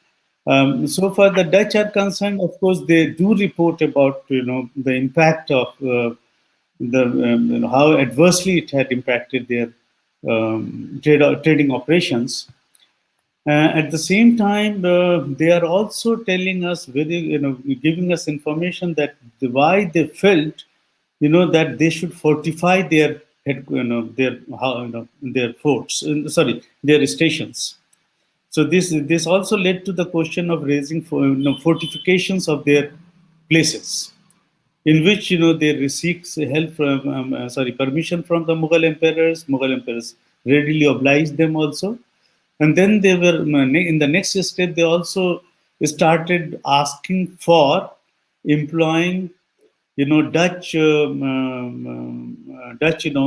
[SPEAKER 2] So far, the Dutch are concerned. Of course, they do report about the impact of how adversely it had impacted their trading operations. At the same time, they are also telling us giving us information that why they felt, that they should fortify their their forts, their stations. So this also led to the question of raising fortifications of their places, in which they seek help from permission from the Mughal emperors. Mughal emperors readily obliged them also, and then they were in the next step. They also started asking for employing Dutch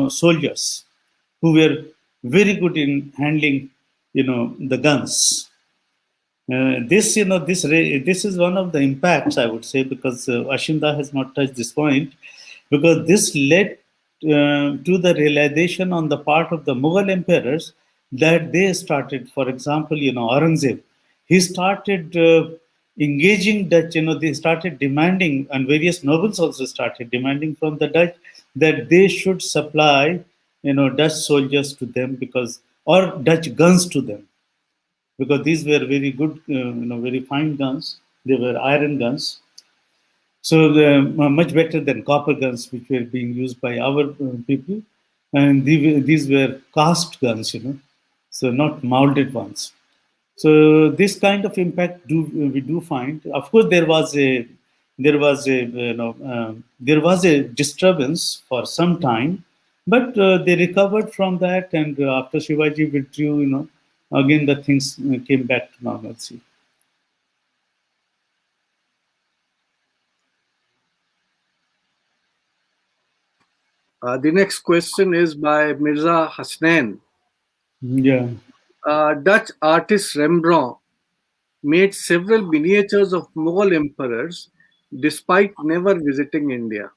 [SPEAKER 2] soldiers who were very good in handling the guns. This is one of the impacts, I would say, because Ashinda has not touched this point, because this led to the realization on the part of the Mughal emperors that they started, for example, Aurangzeb, he started engaging Dutch. They started demanding, and various nobles also started demanding from the Dutch that they should supply Dutch soldiers to them, or Dutch guns to them, because these were very good, very fine guns. They were iron guns, so much better than copper guns, which were being used by our people. And these were cast guns, so not molded ones. So this kind of impact we do find. Of course, there was a disturbance for some time, but they recovered from that, and after Shivaji withdrew, again the things came back to normalcy.
[SPEAKER 1] The next question is by Mirza Hasnain.
[SPEAKER 2] Yeah.
[SPEAKER 1] Dutch artist Rembrandt made several miniatures of Mughal emperors despite never visiting India.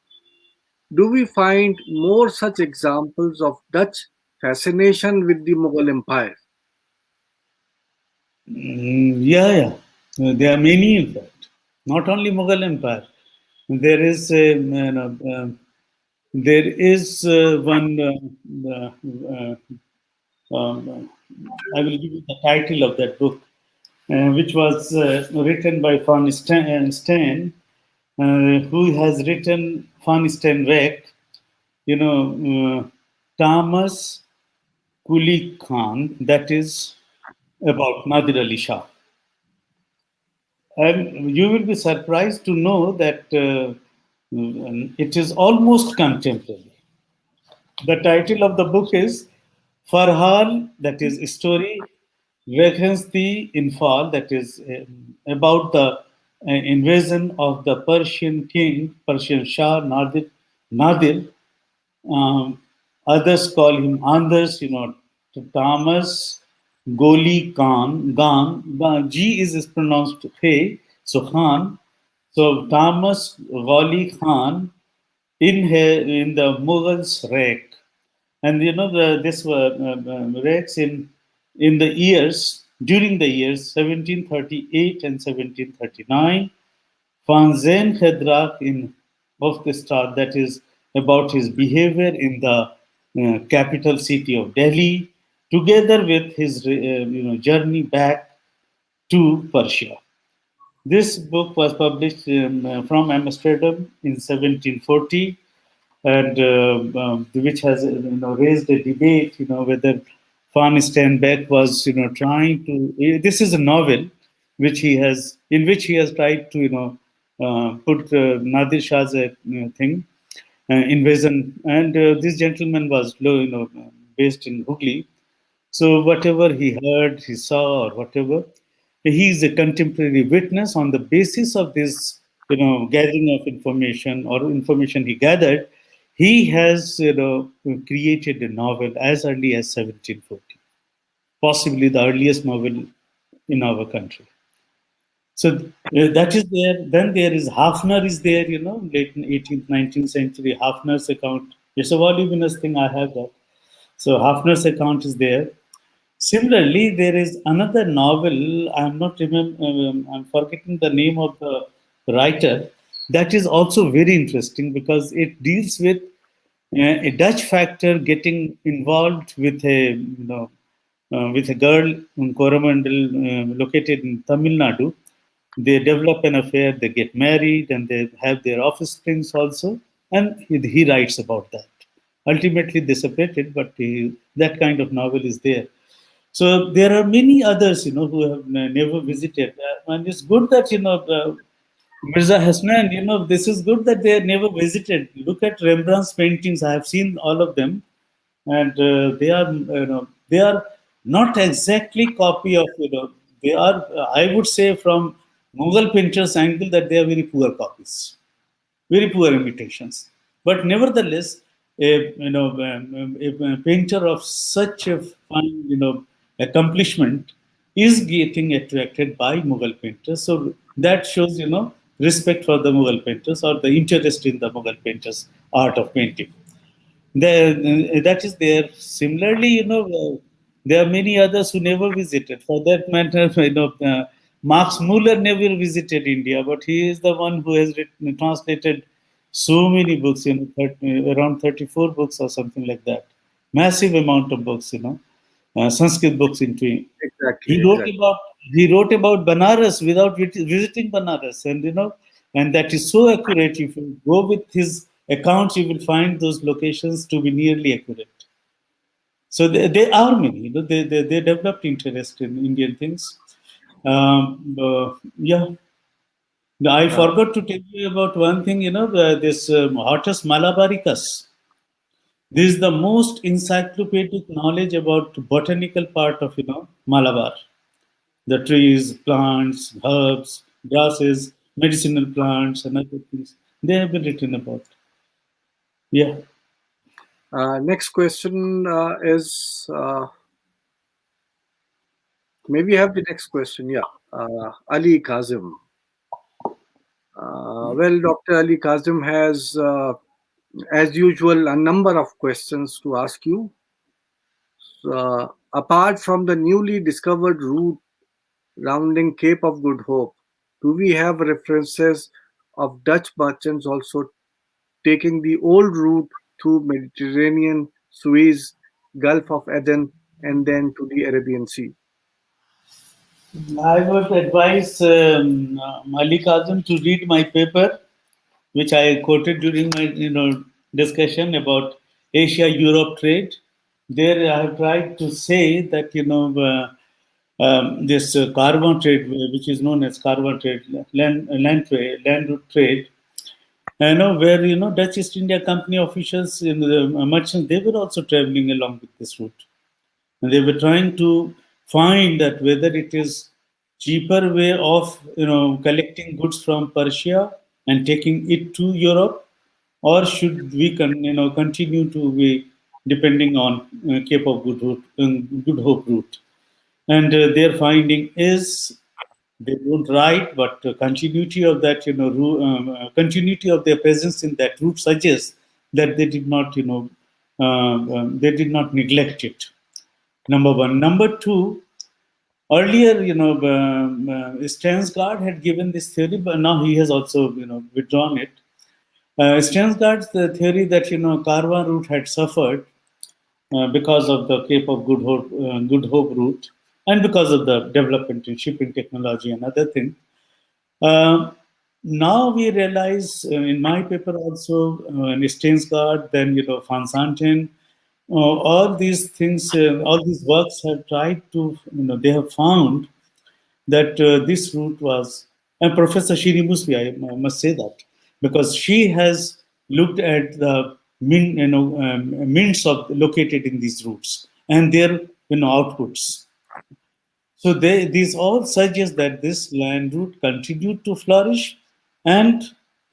[SPEAKER 1] Do we find more such examples of Dutch fascination with the Mughal Empire?
[SPEAKER 2] Yeah. There are many, in fact. Not only Mughal Empire. There is one. I will give you the title of that book, which was written by Van Steen, who has written Van Steenwijk, Thomas Kuli Khan, that is about Nadir Ali Shah. And you will be surprised to know that it is almost contemporary. The title of the book is Farhal, that is story, Vacancy in Fall, that is about the invasion of the Persian king, Persian Shah Nadir. Um, Others call him Anders, Thomas Goli Khan. G is pronounced He, so Khan. So Thomas Goli Khan in the Mughals wreck, and this were wrecks in the years during the years 1738 and 1739. Fanzen Khedrak in of the Star, that is about his behavior in the capital city of Delhi, together with his journey back to Persia. This book was published from Amsterdam in 1740, and which has raised a debate, whether Van Steenbeck was trying to. This is a novel in which he has tried to put Nadir Shah's thing invasion, and this gentleman was based in Hooghly. So whatever he heard, he saw, or whatever, he is a contemporary witness. On the basis of this, gathering of information or information he gathered, he has, created a novel as early as 1740, possibly the earliest novel in our country. So that is there. Then there is Hafner is there, late 18th, 19th century. Hafner's account. It's a voluminous thing. I have that. So Hafner's account is there. Similarly, there is another novel. I'm not remember. I'm forgetting the name of the writer. That is also very interesting because it deals with a Dutch factor getting involved with a girl in Coromandel, located in Tamil Nadu. They develop an affair. They get married, and they have their offsprings also. And he writes about that. Ultimately, they separated, but that kind of novel is there. So there are many others, who have never visited. And it's good that, Mirza Hasnan, this is good that they have never visited. Look at Rembrandt's paintings. I have seen all of them. And they are not exactly copy of, they are, I would say from Mughal painters' angle that they are very poor copies, very poor imitations. But nevertheless, a painter of such a fine, accomplishment is getting attracted by Mughal painters. So that shows, respect for the Mughal painters or the interest in the Mughal painters' art of painting. That is there. Similarly, there are many others who never visited. For that matter, Max Muller never visited India, but he is the one who has translated so many books, around 34 books or something like that. Massive amount of books, Sanskrit books into.
[SPEAKER 1] Exactly,
[SPEAKER 2] He wrote
[SPEAKER 1] exactly.
[SPEAKER 2] about he wrote about Banaras without visiting Banaras, and and that is so accurate. If you go with his accounts, you will find those locations to be nearly accurate. So they are many. They developed interest in Indian things. Yeah, I
[SPEAKER 1] Uh,
[SPEAKER 2] forgot to tell you about one thing. This Hortus malabaricus. This is the most encyclopedic knowledge about botanical part of Malabar. The trees, plants, herbs, grasses, medicinal plants, and other things. They have been written about. Yeah.
[SPEAKER 1] Next question is maybe you have the next question. Yeah. Ali Kazim. Well, Dr. Ali Kazim has, as usual, a number of questions to ask you. Apart from the newly discovered route rounding Cape of Good Hope, do we have references of Dutch merchants also taking the old route through Mediterranean, Suez, Gulf of Aden, and then to the Arabian Sea?
[SPEAKER 2] I would advise Malik Azam to read my paper, which I quoted during my discussion about Asia-Europe trade. There, I have tried to say that this caravan trade, which is known as caravan trade, land route trade, where Dutch East India Company officials and the merchants, they were also traveling along with this route. And they were trying to find that whether it is cheaper way of collecting goods from Persia and taking it to Europe, or should we continue to be depending on Cape of Good Hope route. And their finding is they don't write, but continuity of that continuity of their presence in that route suggests that they did not they did not neglect it. Number one. Number two, earlier, Stensgaard had given this theory, but now he has also, withdrawn it. Stensgaard's the theory that, Karwan route had suffered because of the Cape of Good Hope route and because of the development in shipping technology and other things. Uh, Now we realize in my paper also, in Stensgaard, then Van Santen, all these things, all these works have tried to, they have found that this route was, and Professor Shiri Musli, I must say that, because she has looked at the mints of located in these routes and their outputs. So these all suggest that this land route continued to flourish, and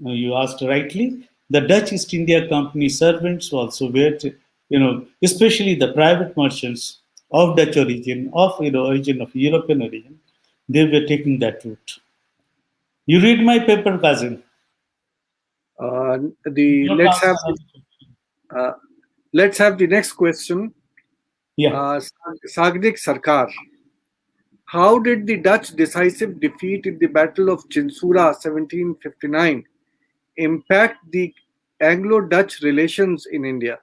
[SPEAKER 2] you asked rightly, the Dutch East India Company servants also were, especially the private merchants of Dutch origin, of origin of European origin, they were taking that route. You read my paper, cousin.
[SPEAKER 1] The
[SPEAKER 2] Don't answer another question.
[SPEAKER 1] uh, let's have the next question.
[SPEAKER 2] Yeah.
[SPEAKER 1] Sagnik Sarkar. How did the Dutch decisive defeat in the Battle of Chinsura 1759 impact the Anglo-Dutch relations in India?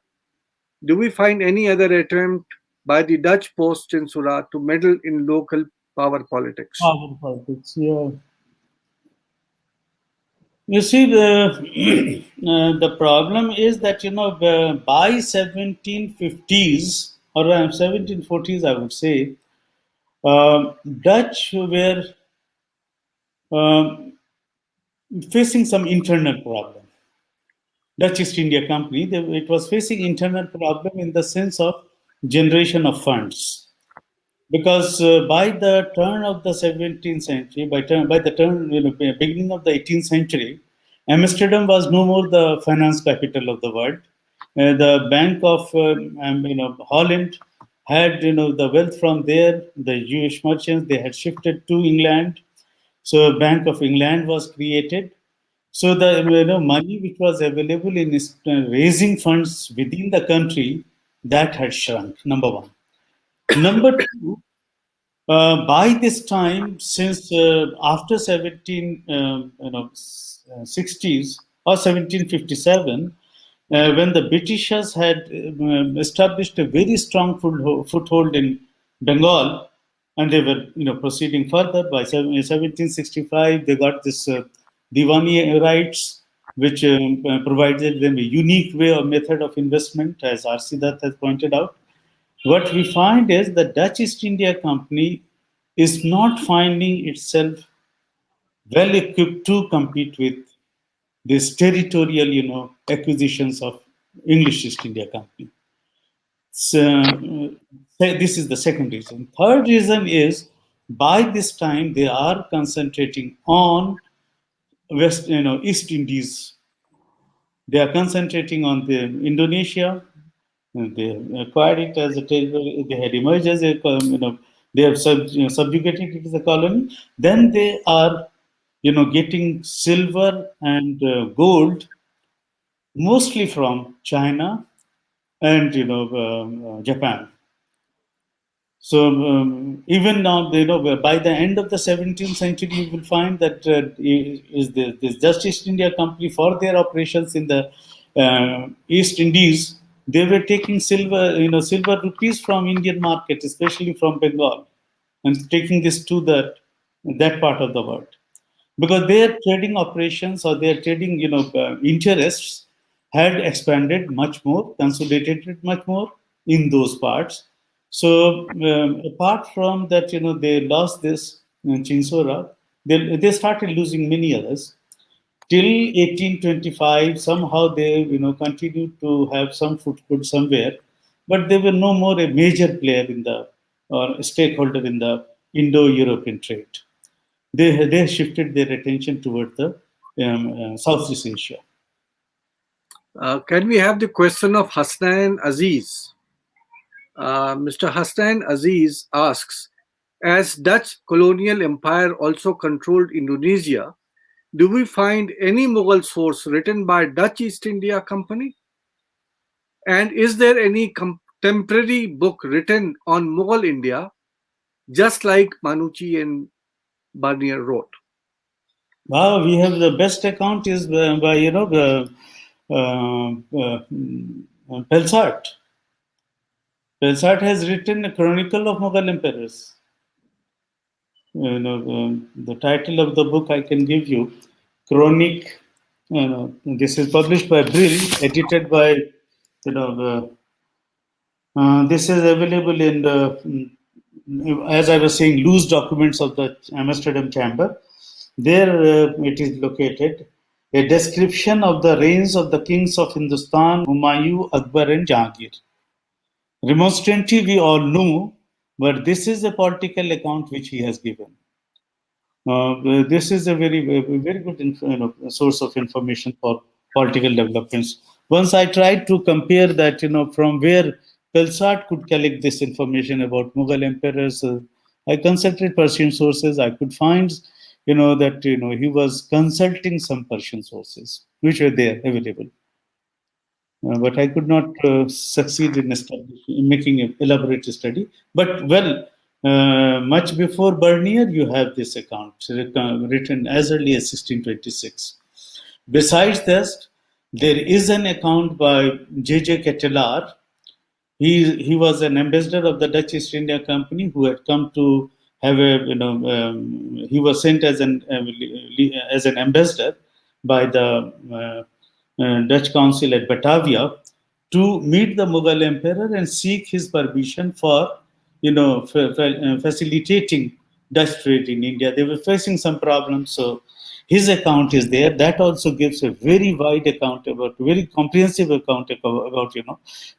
[SPEAKER 1] Do we find any other attempt by the Dutch post-Chinsura to meddle in local power politics?
[SPEAKER 2] Power politics. Yeah. You see, the the problem is that by 1750s or 1740s, I would say, Dutch were um facing some internal problem. Dutch East India Company, it was facing internal problem in the sense of generation of funds. Because by the turn of the 17th century, by the turn, beginning of the 18th century, Amsterdam was no more the finance capital of the world. The Bank of Holland had the wealth from there. The Jewish merchants, they had shifted to England, so Bank of England was created. So the money which was available in raising funds within the country, that had shrunk. Number one. Number two, by this time, since after 60s or 1757, when the Britishers had established a very strong foothold in Bengal, and they were proceeding further. By 1765, they got this Diwani rights, which provided them a unique way or method of investment, as R. Siddharth has pointed out. What we find is the Dutch East India Company is not finding itself well equipped to compete with these territorial, acquisitions of English East India Company. So, this is the second reason. Third reason is by this time they are concentrating on East Indies. They are concentrating on the Indonesia. They acquired it as a territory. They had emerged as a, they have subjugated it as a colony. Then they are, getting silver and gold mostly from China and Japan. So even now, by the end of the 17th century, you will find that is this Dutch East India Company for their operations in the East Indies, they were taking silver rupees from Indian market, especially from Bengal, and taking this to that part of the world, because their trading operations or their trading interests had expanded much more, consolidated much more in those parts. So apart from that, they lost this Chinsora, they started losing many others till 1825. Somehow they continued to have some foothold somewhere, but they were no more a major player in the or stakeholder in the Indo-European trade. They shifted their attention toward the Southeast Asia.
[SPEAKER 1] Can we have the question of Hasnain Aziz? Mr. Hasnain Aziz asks, as Dutch colonial empire also controlled Indonesia, do we find any Mughal source written by Dutch East India Company? And is there any contemporary book written on Mughal India, just like Manucci and Barnier wrote?
[SPEAKER 2] Wow, we have the best account is by the Pelsart. Pelsart has written a chronicle of Mughal emperors. The title of the book I can give you, Chronic. This is published by Brill, edited by, this is available in the, as I was saying, loose documents of the Amsterdam Chamber. There it is located. A description of the reigns of the kings of Hindustan, Humayun, Akbar, and Jahangir. Remonstrantly, we all know, but this is a political account which he has given. This is a very good source of information for political developments. Once I tried to compare that, from where Pelsart could collect this information about Mughal emperors. I consulted Persian sources. I could find, that he was consulting some Persian sources which were there available. But I could not succeed in making an elaborate study. But much before Bernier, you have this account written as early as 1626. Besides this, there is an account by J.J. Ketelaar. He was an ambassador of the Dutch East India Company who had come to have he was sent as an ambassador by the Dutch Council at Batavia to meet the Mughal emperor and seek his permission for, facilitating Dutch trade in India. They were facing some problems, so his account is there. That also gives a very wide account very comprehensive account about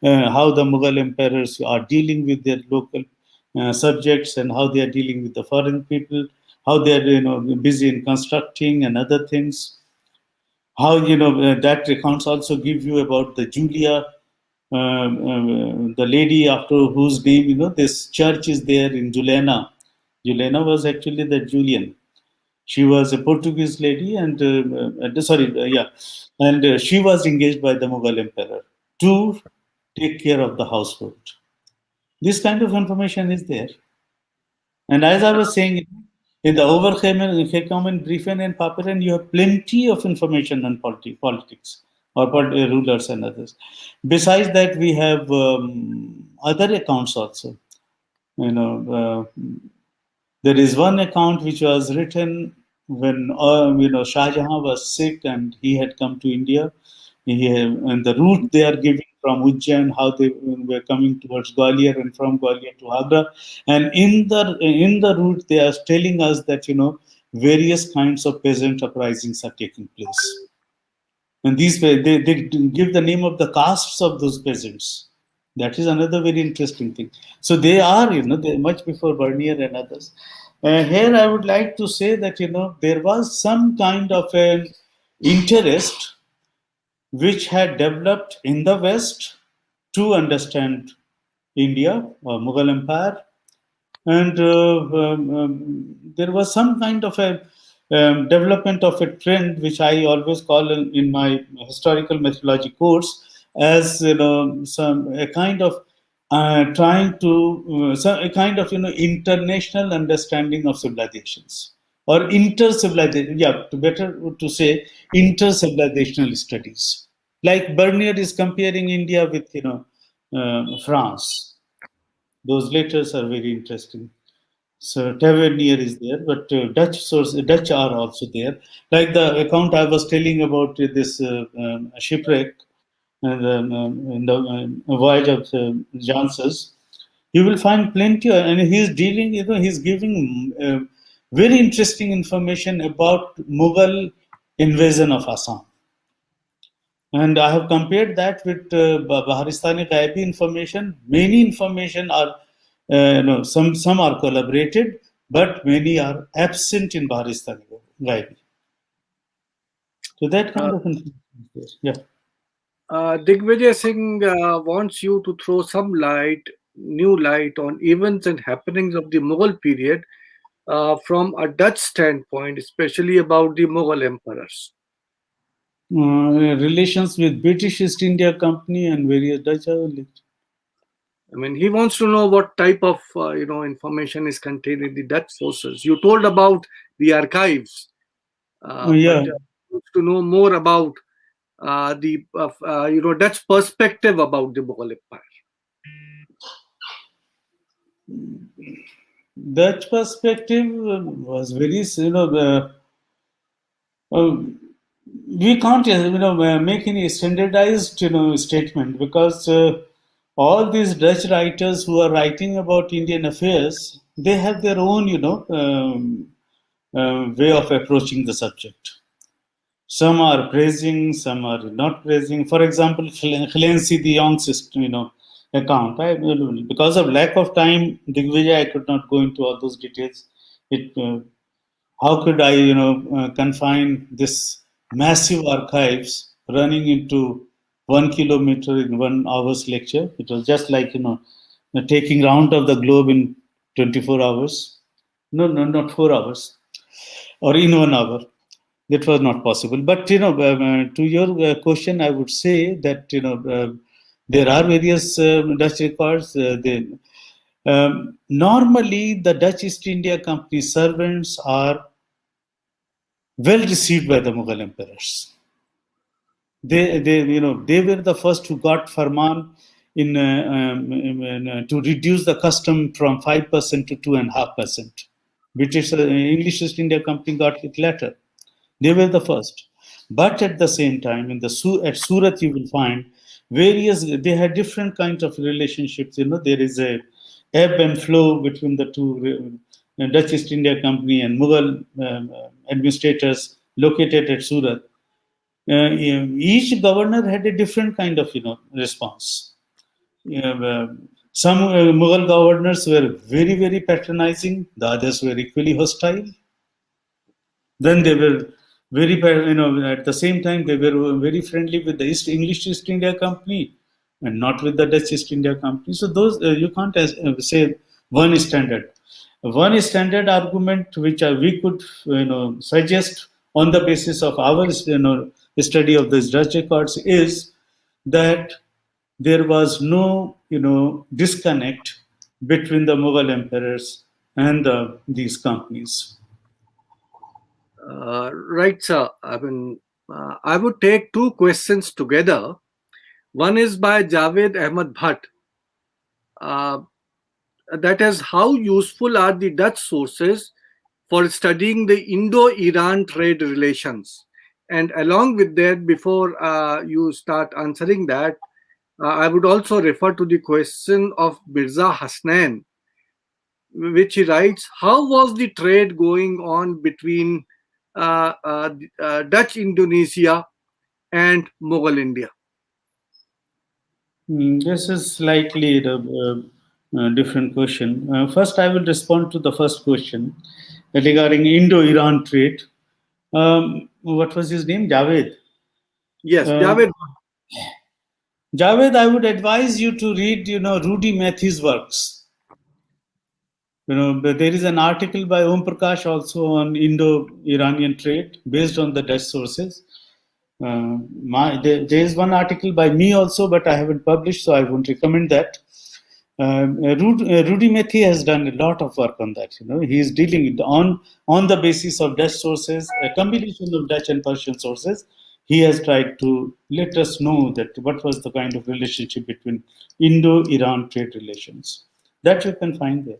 [SPEAKER 2] how the Mughal emperors are dealing with their local subjects and how they are dealing with the foreign people, how they are busy in constructing and other things. How that accounts also give you about the Julia, the lady after whose name this church is there in Juliana. Juliana was actually the Julian. She was a Portuguese lady, and she was engaged by the Mughal emperor to take care of the household. This kind of information is there. And as I was saying, in the Overgekomen Briefen and Papieren, you have plenty of information on politics or rulers and others. Besides that, we have other accounts also. There is one account which was written when Shah Jahan was sick and he had come to India. And the route they are giving from Ujjain, how they were coming towards Gwalior and from Gwalior to Agra. And in the route, they are telling us that various kinds of peasant uprisings are taking place. And these they give the name of the castes of those peasants. That is another very interesting thing. So they are, they're much before Bernier and others. Here I would like to say that, there was some kind of an interest which had developed in the West to understand India or Mughal Empire. And there was some kind of a development of a trend, which I always call in my historical methodology course as a kind of trying to a kind of international understanding of civilizations or inter-civilization. Yeah, better to say inter-civilizational studies. Like Bernier is comparing India with France. Those letters are very interesting. So Tavernier is there, but Dutch are also there. Like the account I was telling about this shipwreck in the voyage of Janssens, you will find plenty, and he's dealing. He's giving very interesting information about Mughal invasion of Assam. And I have compared that with Baharistani Ghaibi information. Many information are, some are collaborated, but many are absent in Baharistani Ghaibi. So that kind of information is there. Yeah.
[SPEAKER 1] Digvijay Singh wants you to throw some new light on events and happenings of the Mughal period from a Dutch standpoint, especially about the Mughal emperors.
[SPEAKER 2] Relations with British East India Company and various Dutch.
[SPEAKER 1] I mean, he wants to know what type of information is contained in the Dutch sources. You told about the archives, but he wants to know more about the Dutch perspective about the Mughal Empire.
[SPEAKER 2] Dutch perspective was very, we can't, make any standardized, statement, because all these Dutch writers who are writing about Indian affairs, they have their own, way of approaching the subject. Some are praising, some are not praising. For example, Clancy de Jong's, account. Because of lack of time, Digvijay, I could not go into all those details. How could I, confine this massive archives running into 1 kilometer in 1 hour's lecture? It was just like, taking round of the globe in 24 hours. No, not 4 hours, or in 1 hour. That was not possible. But to your question, I would say that there are various Dutch records. Normally, the Dutch East India Company servants are well received by the Mughal emperors. They were the first who got Farman to reduce the custom from 5% to 2.5%. British English East India Company got it later. They were the first. But at the same time, at Surat, you will find they had different kinds of relationships. There is a ebb and flow between the two, Dutch East India Company and Mughal administrators located at Surat. Each governor had a different kind of, response. Some Mughal governors were very, very patronizing. The others were equally hostile. Then they were at the same time, they were very friendly with the English East India Company and not with the Dutch East India Company. So those, you can't say one standard. One standard argument which we could, suggest on the basis of our, study of these Dutch records is that there was no, disconnect between the Mughal emperors and these companies.
[SPEAKER 1] Right, sir. I would take two questions together. One is by Javed Ahmad Bhatt. That is, how useful are the Dutch sources for studying the Indo-Iran trade relations? And along with that, before you start answering that, I would also refer to the question of Mirza Hasnain, which he writes, how was the trade going on between Dutch Indonesia and Mughal India?
[SPEAKER 2] This is slightly the different question. First, I will respond to the first question regarding Indo-Iran trade. What was his name? Javed.
[SPEAKER 1] Yes, Javed.
[SPEAKER 2] Javed, I would advise you to read, Rudy Matthew's works. There is an article by Om Prakash also on Indo-Iranian trade based on the Dutch sources. There is one article by me also, but I haven't published, so I won't recommend that. Rudy Methi has done a lot of work on that. He is dealing on the basis of Dutch sources, a combination of Dutch and Persian sources. He has tried to let us know that what was the kind of relationship between Indo-Iran trade relations. That you can find there.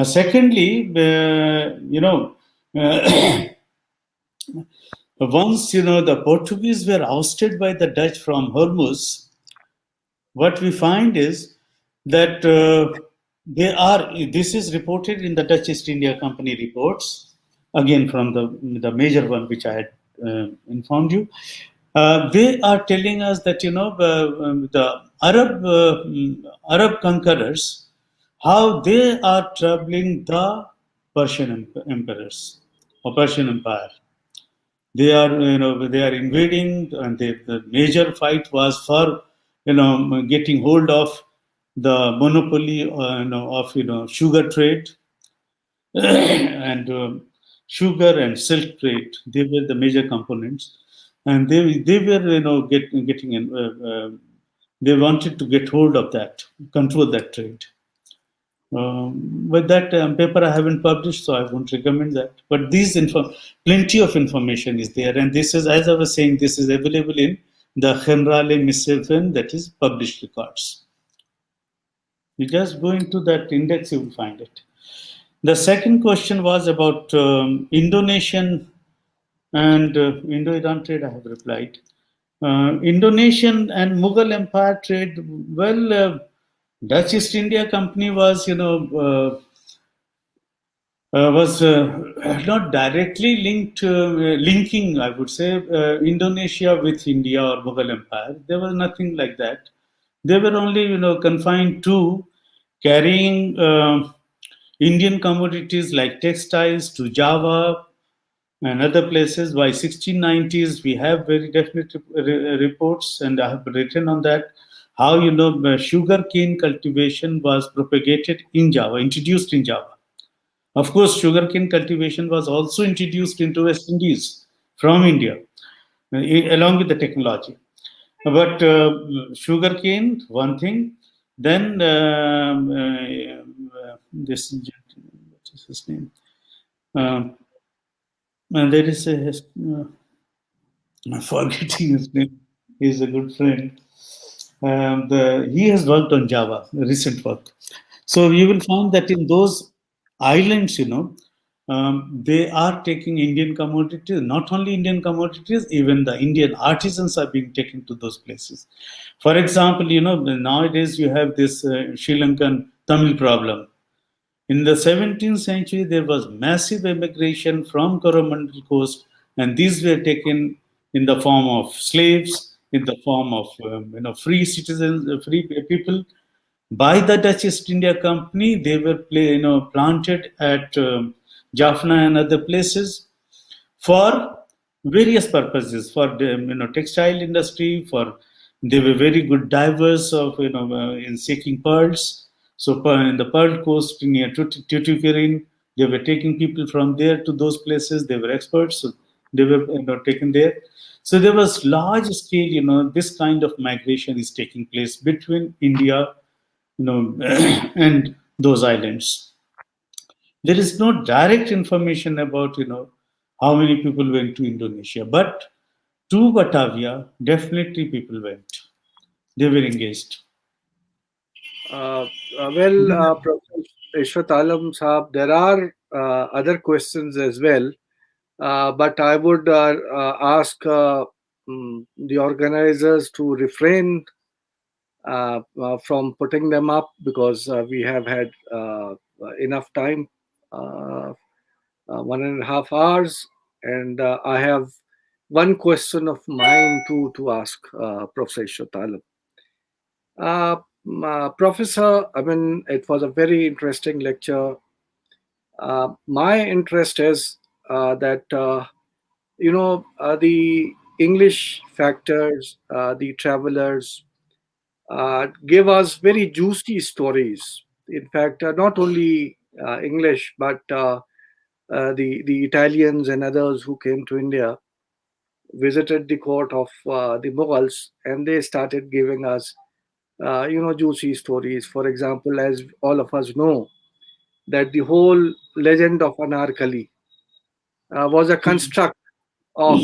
[SPEAKER 2] Secondly, once the Portuguese were ousted by the Dutch from Hormuz, what we find is that this is reported in the Dutch East India Company reports, again from the major one which I had informed you. They are telling us that the Arab conquerors, how they are troubling the Persian emperors or Persian Empire. They are invading, and the major fight was for getting hold of the monopoly of sugar trade and sugar and silk trade. They were the major components, and they were getting in. They wanted to get hold of that, control that trade. With that paper I haven't published, so I won't recommend that. But plenty of information is there, and this is, as I was saying, this is available in the Generale Missiven, that is published records. You just go into that index, you will find it. The second question was about Indonesian and Indo-Iran trade. I have replied. Indonesian and Mughal Empire trade. Well, Dutch East India Company was, was not directly linking, I would say, Indonesia with India or Mughal Empire. There was nothing like that. They were only, confined to carrying Indian commodities like textiles to Java and other places. By 1690s, we have very definite reports, and I have written on that how sugar cane cultivation was propagated in Java, introduced in Java. Of course, sugarcane cultivation was also introduced into West Indies from India, along with the technology. But sugarcane, one thing. Then this gentleman, what is his name? And there is I'm forgetting his name. He's a good friend. He has worked on Java, recent work. So you will find that in those islands, they are taking Indian commodities, not only Indian commodities, even the Indian artisans are being taken to those places. For example, nowadays you have this Sri Lankan Tamil problem. In the 17th century, there was massive immigration from Coromandel coast, and these were taken in the form of slaves, in the form of free citizens, free people by the Dutch East India Company. They were planted at Jaffna and other places for various purposes, for the textile industry. For they were very good divers of in seeking pearls. So in the Pearl Coast near Tuticorin, they were taking people from there to those places. They were experts, so they were taken there. So there was large scale, this kind of migration is taking place between India, and those islands. There is no direct information about how many people went to Indonesia, but to Batavia, definitely people went. They were engaged.
[SPEAKER 1] Professor Ishrat Alam Saab, there are other questions as well, but I would ask the organizers to refrain from putting them up because we have had enough time, 1.5 hours, and I have one question of mine to ask Professor Ishrat Alam. Professor, I mean, it was a very interesting lecture. My interest is that, the English factors, the travelers, give us very juicy stories. In fact, not only English, but the Italians and others who came to India visited the court of the Mughals, and they started giving us juicy stories. For example, as all of us know, that the whole legend of Anarkali was a construct of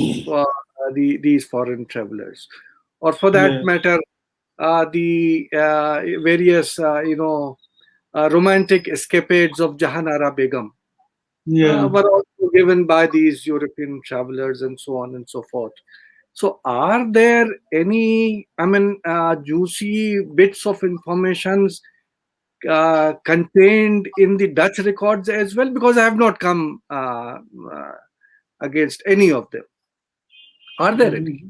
[SPEAKER 1] these foreign travelers, or for that
[SPEAKER 2] Yeah,
[SPEAKER 1] matter, the various romantic escapades of Jahanara Begum
[SPEAKER 2] yeah.
[SPEAKER 1] were also given by these European travelers, and so on and so forth. So, are there any, I mean, juicy bits of informations contained in the Dutch records as well? Because I have not come against any of them. Are there any?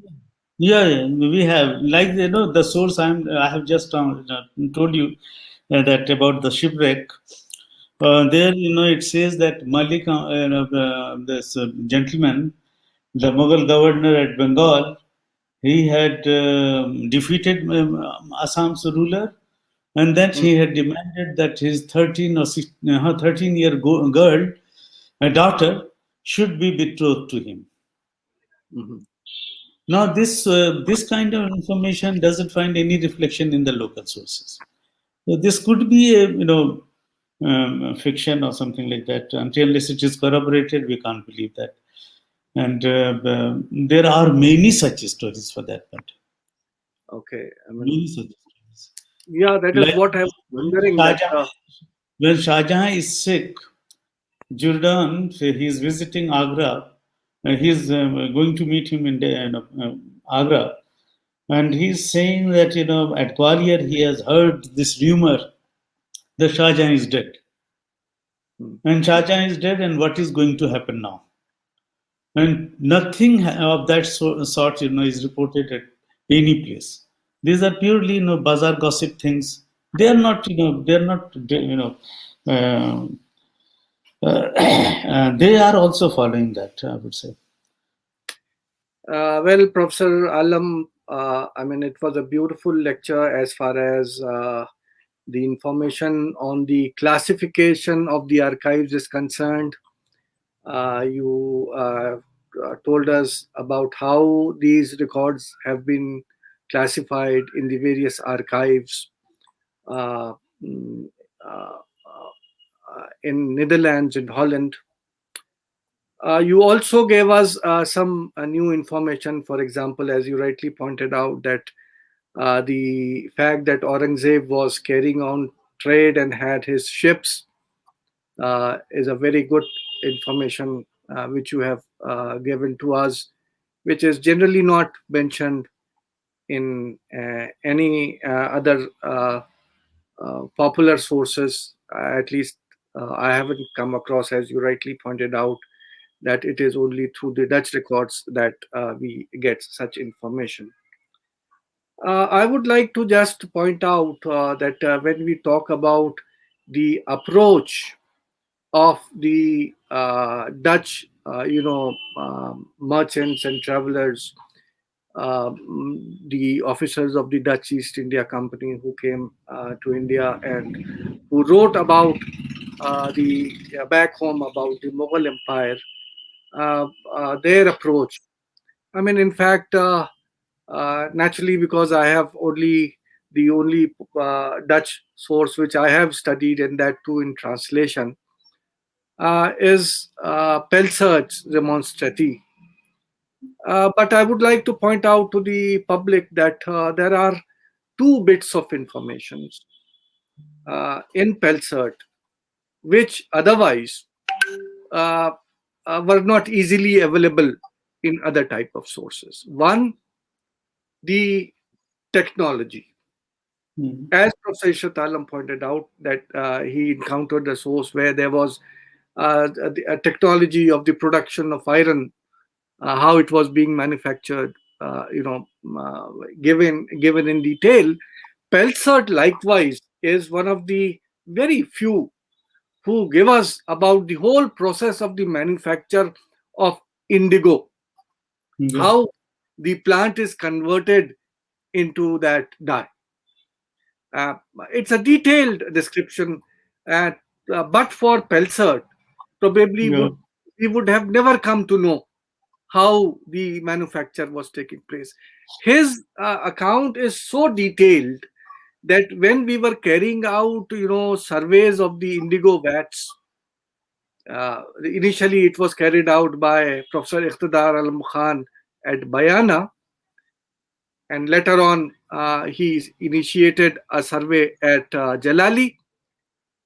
[SPEAKER 2] Yeah, yeah, we have like the source I have just told you that about the shipwreck. There, it says that Malik, this gentleman, the Mughal governor at Bengal, he had defeated Assam's ruler, and that
[SPEAKER 1] Mm,
[SPEAKER 2] he had demanded that his 13-year girl, a daughter, should be betrothed to him.
[SPEAKER 1] mhm.
[SPEAKER 2] Now, this kind of information doesn't find any reflection in the local sources. So this could be a fiction or something like that. Unless it is corroborated, we can't believe that. And there are many such stories for that matter.
[SPEAKER 1] Okay, I mean,
[SPEAKER 2] Many such stories.
[SPEAKER 1] Yeah, that is
[SPEAKER 2] Like
[SPEAKER 1] what I was wondering. That
[SPEAKER 2] When Shah Jahan is sick, Jordan, he's visiting Agra. He's going to meet him in Agra, and he's saying that at Gwalior he has heard this rumor that Shah Jahan is dead,
[SPEAKER 1] Hmm.
[SPEAKER 2] and Shah Jahan is dead, and what is going to happen now? And nothing of that sort is reported at any place. These are purely bazaar gossip things. They are not uh, they are also following that, I would say.
[SPEAKER 1] Well, Professor Alam, I mean, it was a beautiful lecture as far as the information on the classification of the archives is concerned. You told us about how these records have been classified in the various archives uh, mm, uh, in Netherlands and Holland. You also gave us some new information. For example, as you rightly pointed out, that the fact that Aurangzeb was carrying on trade and had his ships is a very good information which you have given to us, which is generally not mentioned in any other popular sources. At least I haven't come across, as you rightly pointed out, that it is only through the Dutch records that we get such information. I would like to just point out that when we talk about the approach of the Dutch, merchants and travelers, the officers of the Dutch East India Company who came to India and who wrote about the back home about the Mughal Empire, their approach. I mean, in fact, naturally, because I have the only Dutch source which I have studied, and that too in translation, is Pelsert's Remonstrati. But I would like to point out to the public that there are two bits of information in Pelsert which otherwise uh, were not easily available in other type of sources. One, the technology.
[SPEAKER 2] Mm.
[SPEAKER 1] As Professor Ishrat Alam pointed out, that he encountered a source where there was a technology of the production of iron, how it was being manufactured, given in detail. Pelsert likewise is one of the very few who give us about the whole process of the manufacture of indigo,
[SPEAKER 2] Yeah.
[SPEAKER 1] how the plant is converted into that dye. Uh, it's a detailed description, uh, but for Pelsert, probably
[SPEAKER 2] Yeah.
[SPEAKER 1] we would have never come to know how the manufacture was taking place. His account is so detailed that when we were carrying out, surveys of the indigo vats, initially it was carried out by Professor Iqtidar Alam Khan at Bayana, and later on he initiated a survey at Jalali.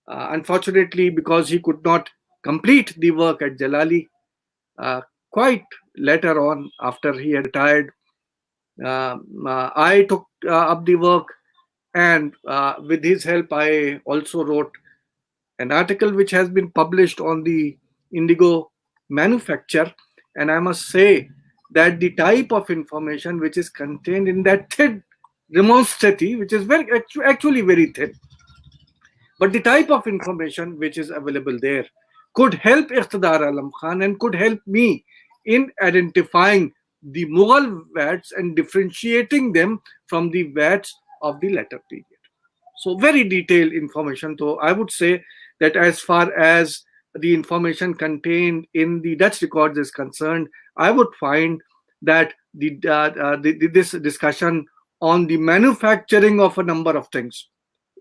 [SPEAKER 1] Unfortunately, because he could not complete the work at Jalali, quite later on, after he had retired, I took up the work, and with his help, I also wrote an article which has been published on the indigo manufacture. And I must say that the type of information which is contained in that thin remonstrati, which is actually very thin, but the type of information which is available there could help Iqtidar Alam Khan and could help me in identifying the Mughal vats and differentiating them from the vats of the later period. So, very detailed information. So, I would say that as far as the information contained in the Dutch records is concerned, I would find that this discussion on the manufacturing of a number of things.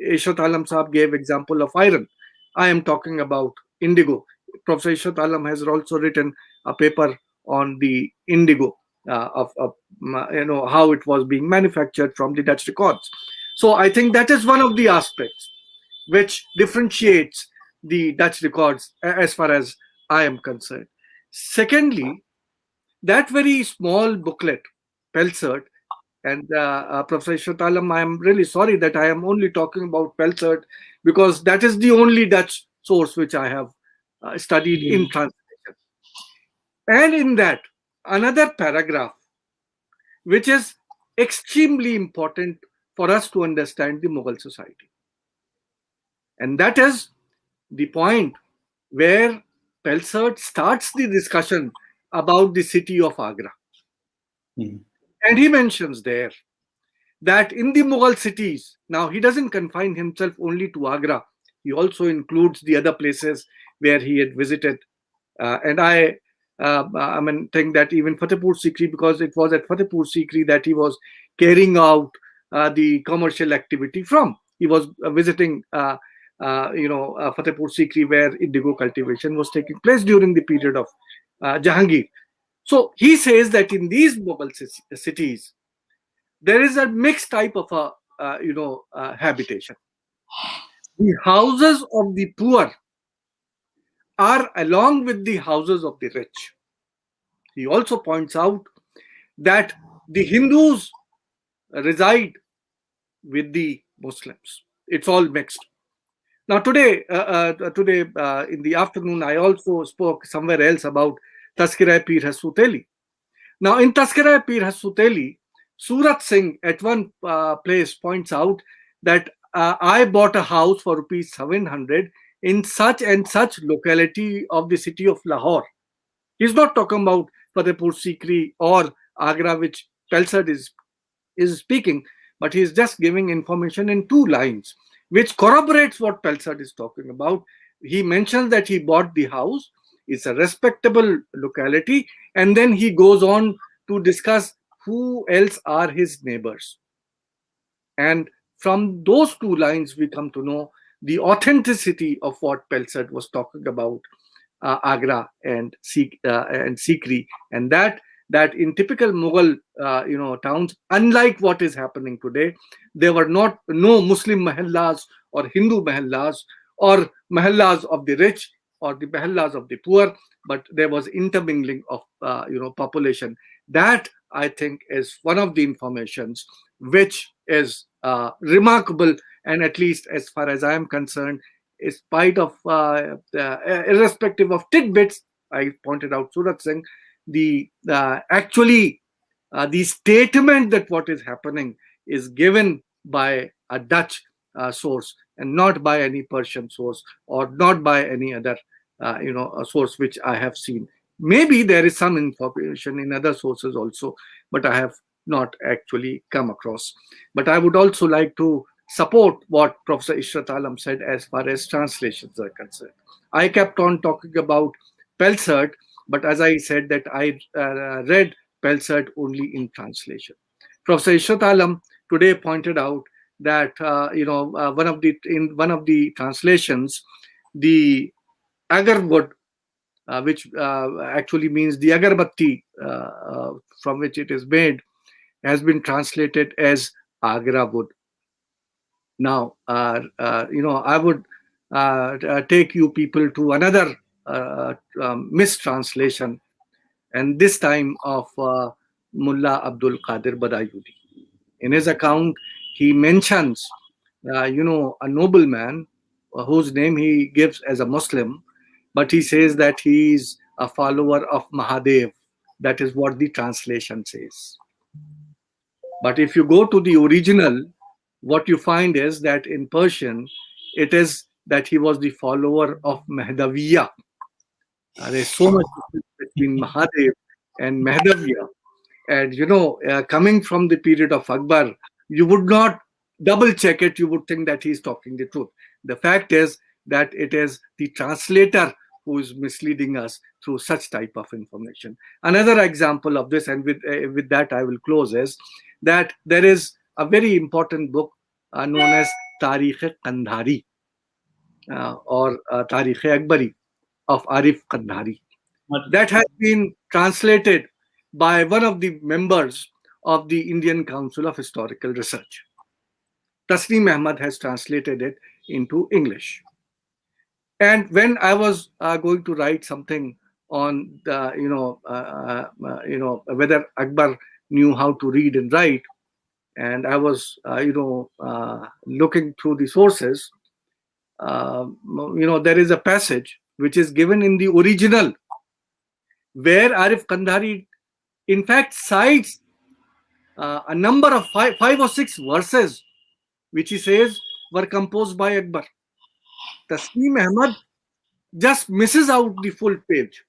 [SPEAKER 1] Ishrat Alam Saab gave example of iron. I am talking about indigo. Professor Ishrat Alam has also written a paper on the indigo, of how it was being manufactured from the Dutch records. So I think that is one of the aspects which differentiates the Dutch records as far as I am concerned. Secondly, that very small booklet, Pelsert, and Professor Ishrat Alam, I am really sorry that I am only talking about Pelsert because that is the only Dutch source which I have studied in translation. And in that, another paragraph which is extremely important for us to understand the Mughal society. And that is the point where Pelsert starts the discussion about the city of Agra. And he mentions there that in the Mughal cities, now he doesn't confine himself only to Agra, he also includes the other places where he had visited. And I mean, think that even Fatehpur Sikri, because it was at Fatehpur Sikri that he was carrying out the commercial activity from. He was visiting, Fatehpur Sikri, where indigo cultivation was taking place during the period of Jahangir. So he says that in these Mughal cities, there is a mixed type of habitation. The houses of the poor are along with the houses of the rich. He also points out that the Hindus reside with the Muslims. It's all mixed. Now today in the afternoon, I also spoke somewhere else about Tazkira Pir Hasuteli. Now in Tazkira Pir Hasuteli, Surat Singh at one place points out that I bought a house for rupees 700 in such and such locality of the city of Lahore. He's not talking about Fatehpur Sikri or Agra, which Pelsert is speaking, but he's just giving information in two lines, which corroborates what Pelsert is talking about. He mentions that he bought the house, it's a respectable locality, and then he goes on to discuss who else are his neighbors. And from those two lines, we come to know the authenticity of what Pelsert was talking about, Agra and Sikri, and that in typical Mughal towns, unlike what is happening today, there were no Muslim mahallas or Hindu mahallas or mahallas of the rich or the mahallas of the poor, but there was intermingling of population. That I think is one of the informations which is remarkable, and at least as far as I am concerned, in spite of irrespective of tidbits, I pointed out Surat Singh, the statement that what is happening is given by a Dutch source and not by any Persian source or not by any other a source which I have seen. Maybe there is some information in other sources also, but I have not actually come across. But I would also like to support what Professor Ishrat Alam said as far as translations are concerned. I kept on talking about Pelsert, but as I said that I read Pelsert only in translation. Professor Ishrat Alam today pointed out that in one of the translations, the agar wood, which actually means the agarbatti from which it is made, has been translated as Agra wood. Now, I would take you people to another mistranslation, and this time of Mullah Abdul Qadir Badayudi. In his account, he mentions, a nobleman whose name he gives as a Muslim, but he says that he is a follower of Mahadev. That is what the translation says. But if you go to the original, what you find is that in Persian, it is that he was the follower of Mahdaviya. There's so much between Mahadev and Mahdaviya. And coming from the period of Akbar, you would not double check it. You would think that he's talking the truth. The fact is that it is the translator who is misleading us through such type of information. Another example of this, and with that I will close, is that there is a very important book known as Tarikh Kandhari or Tarikh Akbari of Arif Kandhari. That has been translated by one of the members of the Indian Council of Historical Research. Tasneem Ahmad has translated it into English. And when I was going to write something on the, whether Akbar knew how to read and write, and I was, looking through the sources, there is a passage which is given in the original where Arif Kandhari, in fact, cites a number of five or six verses which he says were composed by Akbar. Tasneem Ahmad just misses out the full page.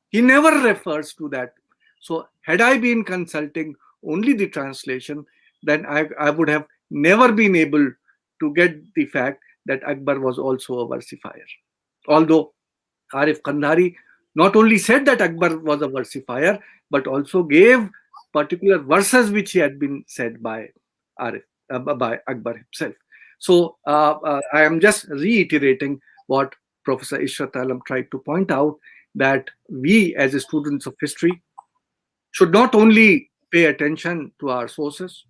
[SPEAKER 1] He never refers to that. So had I been consulting only the translation, then I would have never been able to get the fact that Akbar was also a versifier. Although Arif Kandhari not only said that Akbar was a versifier, but also gave particular verses which he had been said by by Akbar himself. So I am just reiterating what Professor Ishrat Alam tried to point out, that we as students of history should not only pay attention to our sources.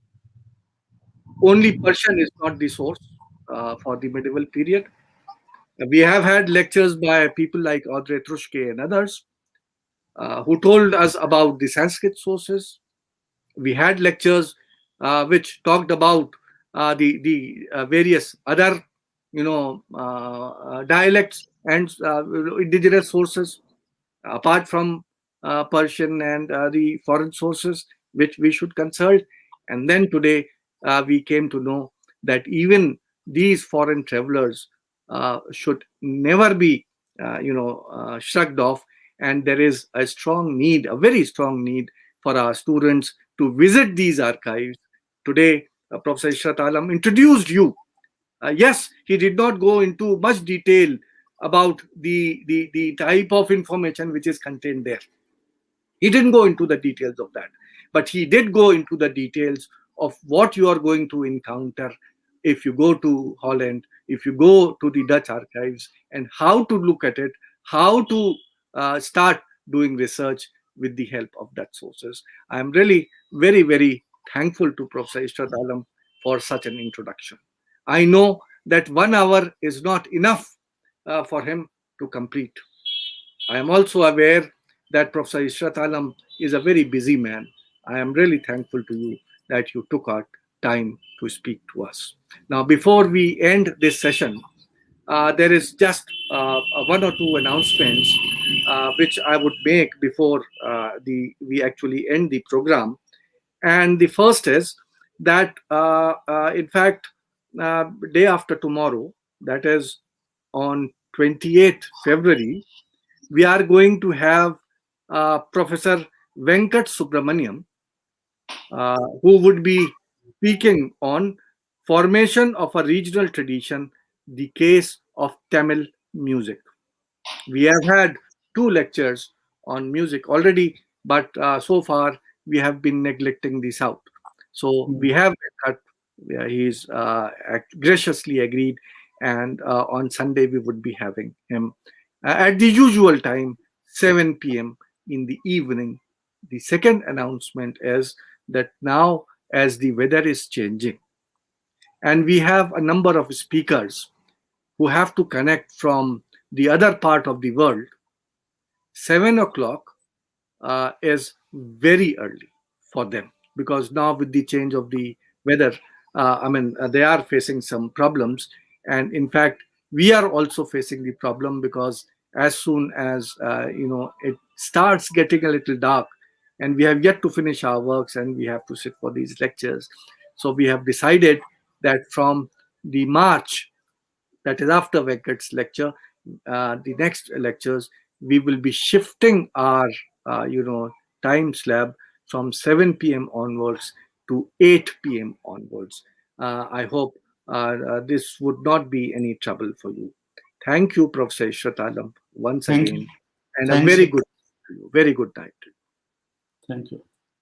[SPEAKER 1] Only Persian is not the source for the medieval period. We have had lectures by people like Audrey Truschke and others who told us about the Sanskrit sources. We had lectures which talked about the various other, dialects and indigenous sources apart from Persian and the foreign sources which we should consult. And then today we came to know that even these foreign travelers should never be, shrugged off. And there is a strong need, a very strong need for our students to visit these archives. Today, Professor Ishrat Alam introduced you. Yes, he did not go into much detail about the type of information which is contained there. He didn't go into the details of that, but he did go into the details of what you are going to encounter if you go to Holland, if you go to the Dutch archives, and how to look at it, how to start doing research with the help of Dutch sources. I am really very, very thankful to Professor Ishrat Alam for such an introduction. I know that 1 hour is not enough for him to complete. I am also aware that Professor Ishrat Alam is a very busy man. I am really thankful to you that you took out time to speak to us. Now, before we end this session, there is just one or two announcements which I would make before we actually end the program. And the first is that, in fact, day after tomorrow, that is on 28th February, we are going to have Professor Venkat Subramaniam, who would be speaking on formation of a regional tradition, the case of Tamil music. We have had 2 lectures on music already, but so far we have been neglecting the South. So we have Venkat. He's graciously agreed, and on Sunday we would be having him at the usual time, 7 p.m. in the evening. The second announcement is that now, as the weather is changing, and we have a number of speakers who have to connect from the other part of the world, 7 o'clock is very early for them, because now with the change of the weather, they are facing some problems. And in fact, we are also facing the problem, because as soon as it starts getting a little dark, and we have yet to finish our works and we have to sit for these lectures. So we have decided that from the March, that is after Venkat's lecture, the next lectures, we will be shifting our time slab from 7 p.m. onwards to 8 p.m. onwards. I hope this would not be any trouble for you. Thank you, Professor Ishrat Alam, once again, and a very good night to you. Very good night to you.
[SPEAKER 2] Thank you.